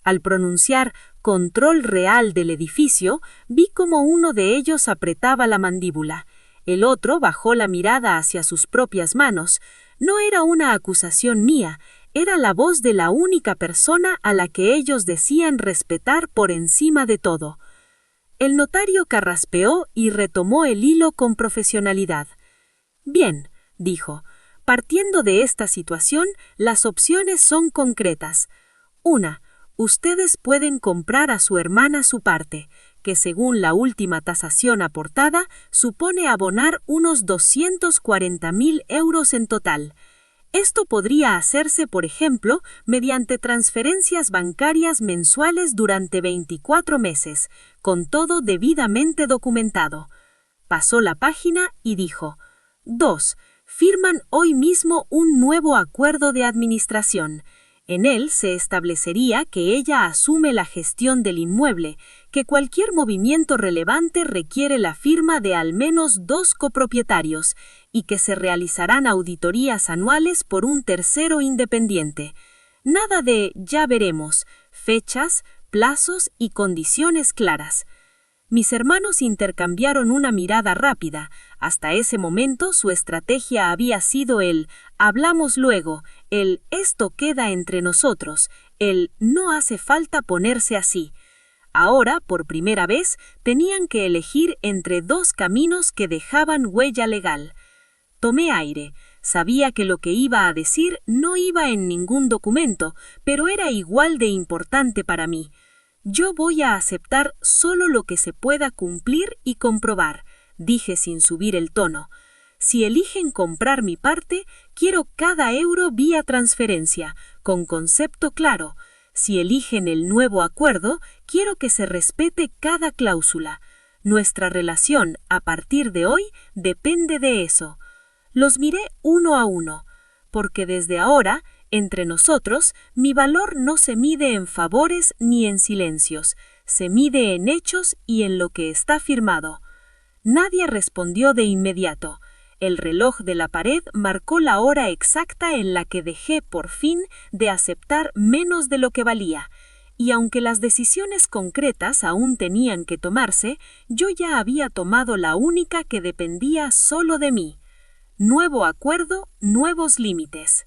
Al pronunciar control real del edificio, vi como uno de ellos apretaba la mandíbula. El otro bajó la mirada hacia sus propias manos. No era una acusación mía, era la voz de la única persona a la que ellos decían respetar por encima de todo. El notario carraspeó y retomó el hilo con profesionalidad. Bien, dijo, partiendo de esta situación, las opciones son concretas. 1. Ustedes pueden comprar a su hermana su parte, que según la última tasación aportada, supone abonar unos 240.000 euros en total. Esto podría hacerse, por ejemplo, mediante transferencias bancarias mensuales durante 24 meses, con todo debidamente documentado. Pasó la página y dijo: 2. Firman hoy mismo un nuevo acuerdo de administración. En él se establecería que ella asume la gestión del inmueble, que cualquier movimiento relevante requiere la firma de al menos 2 copropietarios y que se realizarán auditorías anuales por un tercero independiente. Nada de ya veremos, fechas, plazos y condiciones claras. Mis hermanos intercambiaron una mirada rápida. Hasta ese momento su estrategia había sido el hablamos luego, el esto queda entre nosotros, el no hace falta ponerse así. Ahora, por primera vez, tenían que elegir entre 2 caminos que dejaban huella legal. Tomé aire. Sabía que lo que iba a decir no iba en ningún documento, pero era igual de importante para mí. Yo voy a aceptar solo lo que se pueda cumplir y comprobar, dije sin subir el tono. Si eligen comprar mi parte, quiero cada euro vía transferencia, con concepto claro. Si eligen el nuevo acuerdo, quiero que se respete cada cláusula. Nuestra relación, a partir de hoy, depende de eso. Los miré uno a uno, porque desde ahora, entre nosotros, mi valor no se mide en favores ni en silencios, se mide en hechos y en lo que está firmado. Nadie respondió de inmediato. El reloj de la pared marcó la hora exacta en la que dejé, por fin, de aceptar menos de lo que valía, y aunque las decisiones concretas aún tenían que tomarse, yo ya había tomado la única que dependía solo de mí. Nuevo acuerdo, nuevos límites.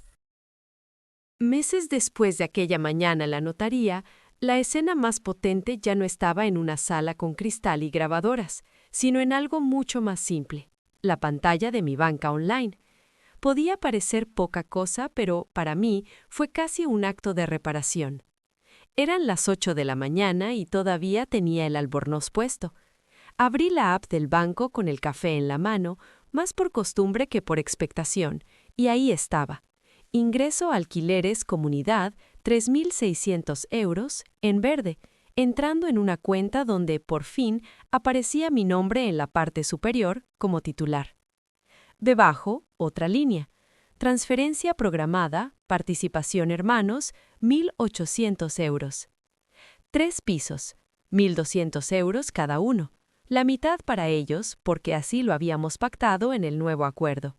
Meses después de aquella mañana en la notaría, la escena más potente ya no estaba en una sala con cristal y grabadoras, sino en algo mucho más simple, la pantalla de mi banca online. Podía parecer poca cosa, pero para mí fue casi un acto de reparación. Eran las 8 de la mañana y todavía tenía el albornoz puesto. Abrí la app del banco con el café en la mano, más por costumbre que por expectación, y ahí estaba. Ingreso alquileres comunidad, 3.600 euros, en verde, entrando en una cuenta donde, por fin, aparecía mi nombre en la parte superior como titular. Debajo, otra línea. Transferencia programada, participación hermanos, 1.800 euros. 3 pisos, 1.200 euros cada uno. La mitad para ellos, porque así lo habíamos pactado en el nuevo acuerdo.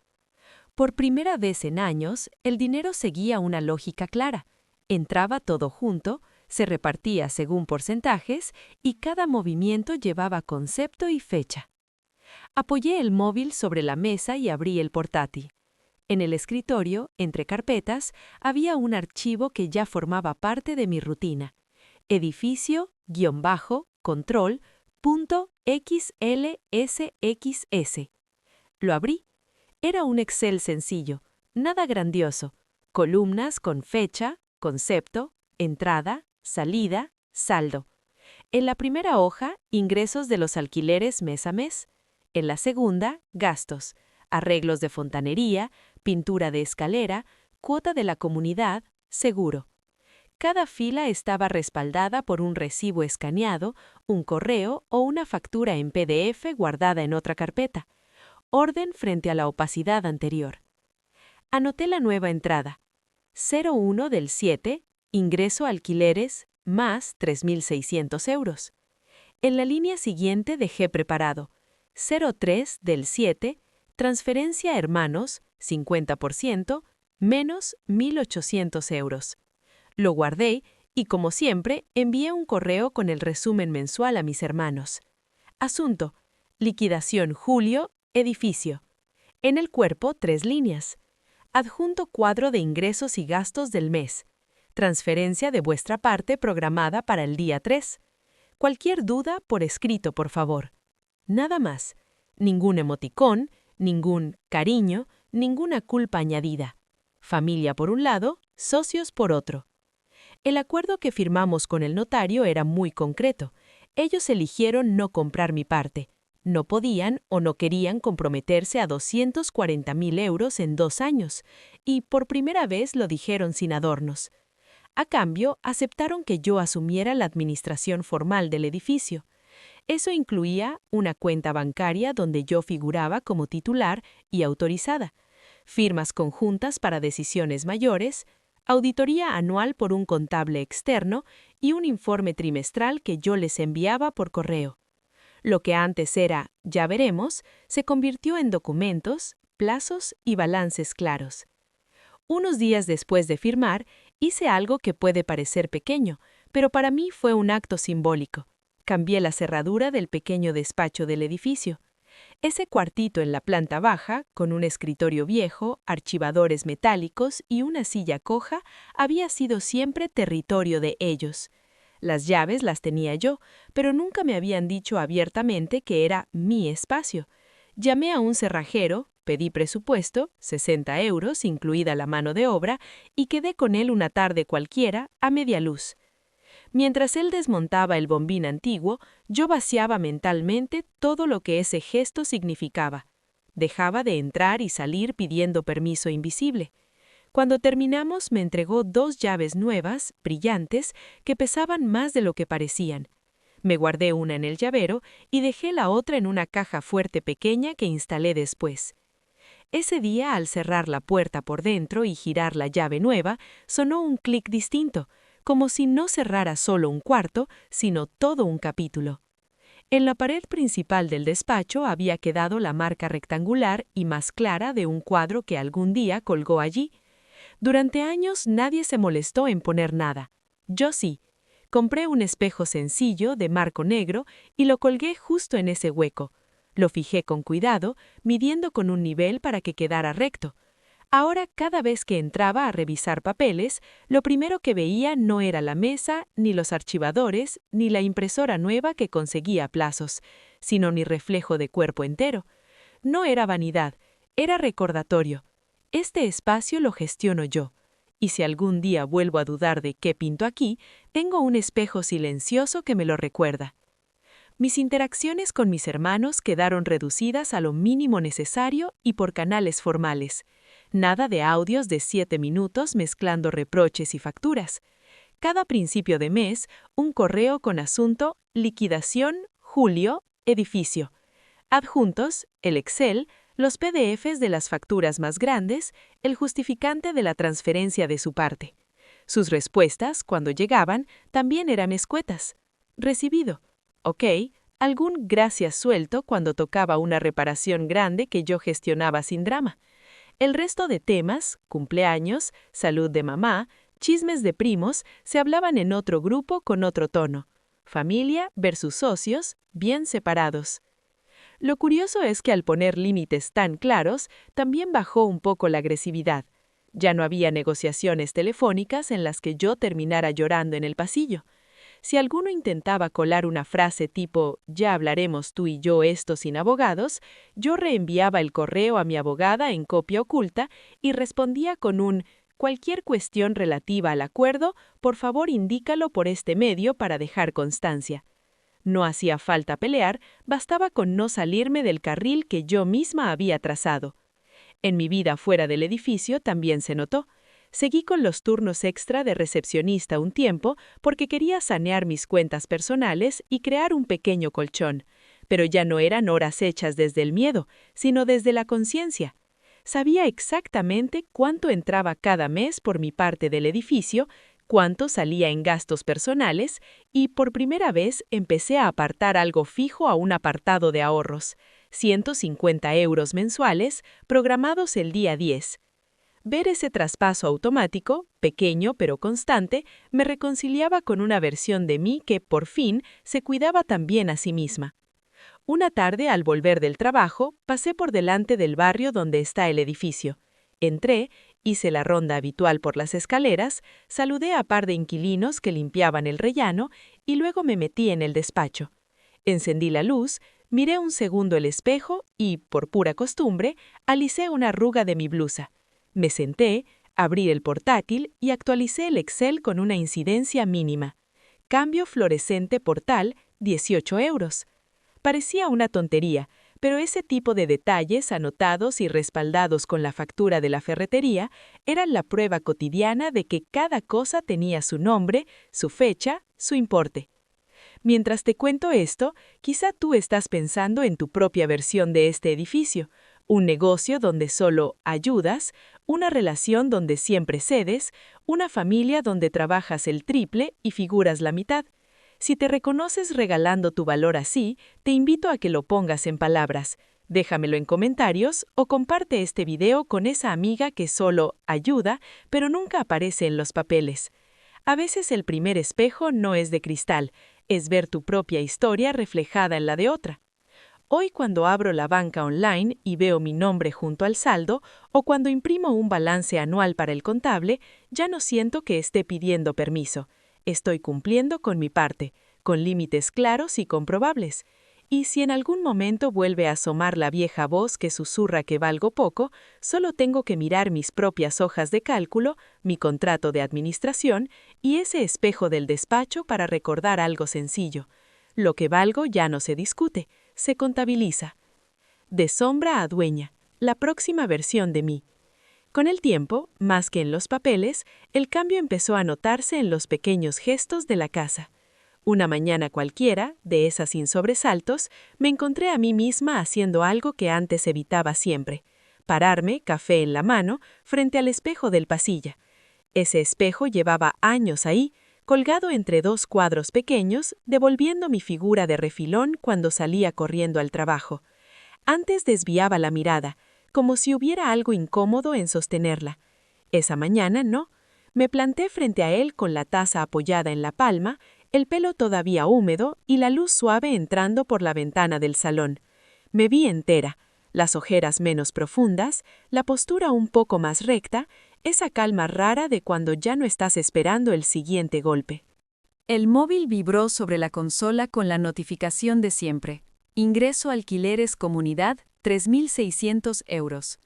Por primera vez en años, el dinero seguía una lógica clara. Entraba todo junto, se repartía según porcentajes y cada movimiento llevaba concepto y fecha. Apoyé el móvil sobre la mesa y abrí el portátil. En el escritorio, entre carpetas, había un archivo que ya formaba parte de mi rutina. Edificio-control.xlsxs. Lo abrí. Era un Excel sencillo, nada grandioso, columnas con fecha, concepto, entrada, salida, saldo. En la primera hoja, ingresos de los alquileres mes a mes. En la segunda, gastos, arreglos de fontanería, pintura de escalera, cuota de la comunidad, seguro. Cada fila estaba respaldada por un recibo escaneado, un correo o una factura en PDF guardada en otra carpeta. Orden frente a la opacidad anterior. Anoté la nueva entrada. 01 del 7, ingreso alquileres, más 3.600 euros. En la línea siguiente dejé preparado. 03 del 7, transferencia hermanos, 50%, menos 1.800 euros. Lo guardé y, como siempre, envié un correo con el resumen mensual a mis hermanos. Asunto: liquidación julio, edificio. En el cuerpo, 3 líneas. Adjunto cuadro de ingresos y gastos del mes. Transferencia de vuestra parte programada para el día 3. Cualquier duda, por escrito, por favor. Nada más. Ningún emoticón, ningún cariño, ninguna culpa añadida. Familia por un lado, socios por otro. El acuerdo que firmamos con el notario era muy concreto. Ellos eligieron no comprar mi parte. No podían o no querían comprometerse a 240.000 euros en 2 años, y por primera vez lo dijeron sin adornos. A cambio, aceptaron que yo asumiera la administración formal del edificio. Eso incluía una cuenta bancaria donde yo figuraba como titular y autorizada, firmas conjuntas para decisiones mayores, auditoría anual por un contable externo y un informe trimestral que yo les enviaba por correo. Lo que antes era «ya veremos» se convirtió en documentos, plazos y balances claros. Unos días después de firmar, hice algo que puede parecer pequeño, pero para mí fue un acto simbólico. Cambié la cerradura del pequeño despacho del edificio. Ese cuartito en la planta baja, con un escritorio viejo, archivadores metálicos y una silla coja, había sido siempre territorio de ellos. Las llaves las tenía yo, pero nunca me habían dicho abiertamente que era mi espacio. Llamé a un cerrajero, pedí presupuesto, 60 euros, incluida la mano de obra, y quedé con él una tarde cualquiera, a media luz. Mientras él desmontaba el bombín antiguo, yo vaciaba mentalmente todo lo que ese gesto significaba. Dejaba de entrar y salir pidiendo permiso invisible. Cuando terminamos, me entregó 2 llaves nuevas, brillantes, que pesaban más de lo que parecían. Me guardé una en el llavero y dejé la otra en una caja fuerte pequeña que instalé después. Ese día, al cerrar la puerta por dentro y girar la llave nueva, sonó un clic distinto, como si no cerrara solo un cuarto, sino todo un capítulo. En la pared principal del despacho había quedado la marca rectangular y más clara de un cuadro que algún día colgó allí. Durante años nadie se molestó en poner nada. Yo sí. Compré un espejo sencillo de marco negro y lo colgué justo en ese hueco. Lo fijé con cuidado, midiendo con un nivel para que quedara recto. Ahora, cada vez que entraba a revisar papeles, lo primero que veía no era la mesa, ni los archivadores, ni la impresora nueva que conseguía a plazos, sino mi reflejo de cuerpo entero. No era vanidad, era recordatorio. Este espacio lo gestiono yo, y si algún día vuelvo a dudar de qué pinto aquí, tengo un espejo silencioso que me lo recuerda. Mis interacciones con mis hermanos quedaron reducidas a lo mínimo necesario y por canales formales. Nada de audios de 7 minutos mezclando reproches y facturas. Cada principio de mes, un correo con asunto liquidación, julio, edificio. Adjuntos, el Excel, los PDFs de las facturas más grandes, el justificante de la transferencia de su parte. Sus respuestas, cuando llegaban, también eran escuetas. Recibido. Ok, algún gracias suelto cuando tocaba una reparación grande que yo gestionaba sin drama. El resto de temas, cumpleaños, salud de mamá, chismes de primos, se hablaban en otro grupo con otro tono. Familia versus socios, bien separados. Lo curioso es que al poner límites tan claros, también bajó un poco la agresividad. Ya no había negociaciones telefónicas en las que yo terminara llorando en el pasillo. Si alguno intentaba colar una frase tipo «ya hablaremos tú y yo esto sin abogados», yo reenviaba el correo a mi abogada en copia oculta y respondía con un «cualquier cuestión relativa al acuerdo, por favor indícalo por este medio para dejar constancia». No hacía falta pelear, bastaba con no salirme del carril que yo misma había trazado. En mi vida fuera del edificio también se notó. Seguí con los turnos extra de recepcionista un tiempo porque quería sanear mis cuentas personales y crear un pequeño colchón, pero ya no eran horas hechas desde el miedo, sino desde la conciencia. Sabía exactamente cuánto entraba cada mes por mi parte del edificio, cuánto salía en gastos personales y por primera vez empecé a apartar algo fijo a un apartado de ahorros, 150 euros mensuales, programados el día 10. Ver ese traspaso automático, pequeño pero constante, me reconciliaba con una versión de mí que, por fin, se cuidaba también a sí misma. Una tarde, al volver del trabajo, pasé por delante del barrio donde está el edificio. Entré, hice la ronda habitual por las escaleras, saludé a par de inquilinos que limpiaban el rellano y luego me metí en el despacho. Encendí la luz, miré un segundo el espejo y, por pura costumbre, alicé una arruga de mi blusa. Me senté, abrí el portátil y actualicé el Excel con una incidencia mínima. Cambio fluorescente portal, 18 euros. Parecía una tontería, pero ese tipo de detalles anotados y respaldados con la factura de la ferretería eran la prueba cotidiana de que cada cosa tenía su nombre, su fecha, su importe. Mientras te cuento esto, quizá tú estás pensando en tu propia versión de este edificio, un negocio donde solo ayudas, una relación donde siempre cedes, una familia donde trabajas el triple y figuras la mitad. Si te reconoces regalando tu valor así, te invito a que lo pongas en palabras. Déjamelo en comentarios o comparte este video con esa amiga que solo ayuda, pero nunca aparece en los papeles. A veces el primer espejo no es de cristal, es ver tu propia historia reflejada en la de otra. Hoy cuando abro la banca online y veo mi nombre junto al saldo, o cuando imprimo un balance anual para el contable, ya no siento que esté pidiendo permiso. Estoy cumpliendo con mi parte, con límites claros y comprobables. Y si en algún momento vuelve a asomar la vieja voz que susurra que valgo poco, solo tengo que mirar mis propias hojas de cálculo, mi contrato de administración y ese espejo del despacho para recordar algo sencillo. Lo que valgo ya no se discute, se contabiliza. De sombra a dueña, la próxima versión de mí. Con el tiempo, más que en los papeles, el cambio empezó a notarse en los pequeños gestos de la casa. Una mañana cualquiera, de esas sin sobresaltos, me encontré a mí misma haciendo algo que antes evitaba siempre: pararme, café en la mano, frente al espejo del pasillo. Ese espejo llevaba años ahí, colgado entre dos cuadros pequeños, devolviendo mi figura de refilón cuando salía corriendo al trabajo. Antes desviaba la mirada, como si hubiera algo incómodo en sostenerla. Esa mañana no. Me planté frente a él con la taza apoyada en la palma, el pelo todavía húmedo y la luz suave entrando por la ventana del salón. Me vi entera, las ojeras menos profundas, la postura un poco más recta, esa calma rara de cuando ya no estás esperando el siguiente golpe. El móvil vibró sobre la consola con la notificación de siempre. Ingreso alquileres comunidad, 3.600 euros.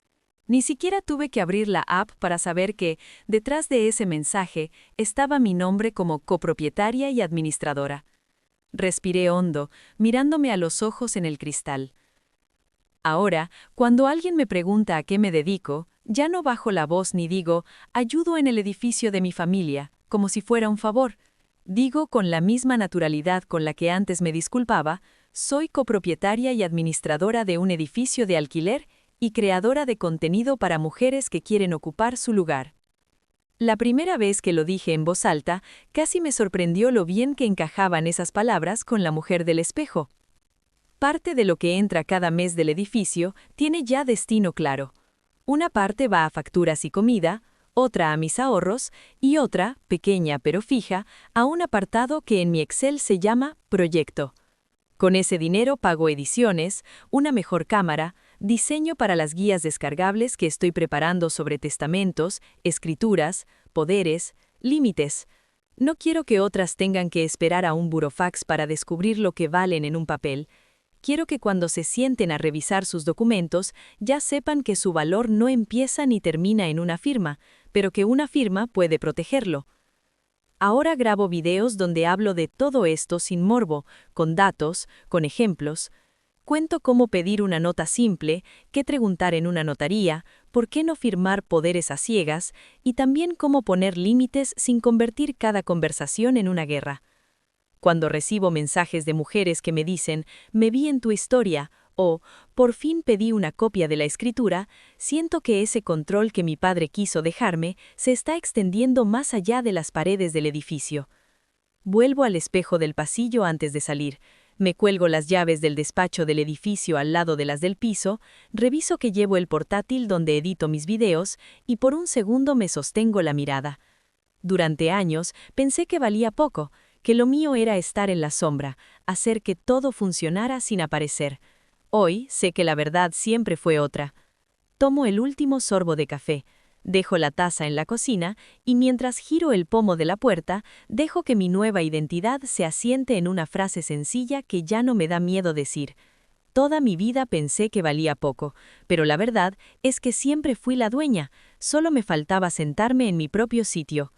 Ni siquiera tuve que abrir la app para saber que, detrás de ese mensaje, estaba mi nombre como copropietaria y administradora. Respiré hondo, mirándome a los ojos en el cristal. Ahora, cuando alguien me pregunta a qué me dedico, ya no bajo la voz ni digo, ayudo en el edificio de mi familia, como si fuera un favor. Digo con la misma naturalidad con la que antes me disculpaba, soy copropietaria y administradora de un edificio de alquiler y creadora de contenido para mujeres que quieren ocupar su lugar. La primera vez que lo dije en voz alta, casi me sorprendió lo bien que encajaban esas palabras con la mujer del espejo. Parte de lo que entra cada mes del edificio tiene ya destino claro. Una parte va a facturas y comida, otra a mis ahorros y otra, pequeña pero fija, a un apartado que en mi Excel se llama Proyecto. Con ese dinero pago ediciones, una mejor cámara, diseño para las guías descargables que estoy preparando sobre testamentos, escrituras, poderes, límites. No quiero que otras tengan que esperar a un burofax para descubrir lo que valen en un papel. Quiero que cuando se sienten a revisar sus documentos ya sepan que su valor no empieza ni termina en una firma, pero que una firma puede protegerlo. Ahora grabo videos donde hablo de todo esto sin morbo, con datos, con ejemplos. Cuento cómo pedir una nota simple, qué preguntar en una notaría, por qué no firmar poderes a ciegas y también cómo poner límites sin convertir cada conversación en una guerra. Cuando recibo mensajes de mujeres que me dicen, me vi en tu historia, o por fin pedí una copia de la escritura, siento que ese control que mi padre quiso dejarme se está extendiendo más allá de las paredes del edificio. Vuelvo al espejo del pasillo antes de salir, me cuelgo las llaves del despacho del edificio al lado de las del piso, reviso que llevo el portátil donde edito mis videos y por un segundo me sostengo la mirada. Durante años pensé que valía poco, que lo mío era estar en la sombra, hacer que todo funcionara sin aparecer. Hoy sé que la verdad siempre fue otra. Tomo el último sorbo de café, dejo la taza en la cocina y mientras giro el pomo de la puerta, dejo que mi nueva identidad se asiente en una frase sencilla que ya no me da miedo decir. Toda mi vida pensé que valía poco, pero la verdad es que siempre fui la dueña, solo me faltaba sentarme en mi propio sitio.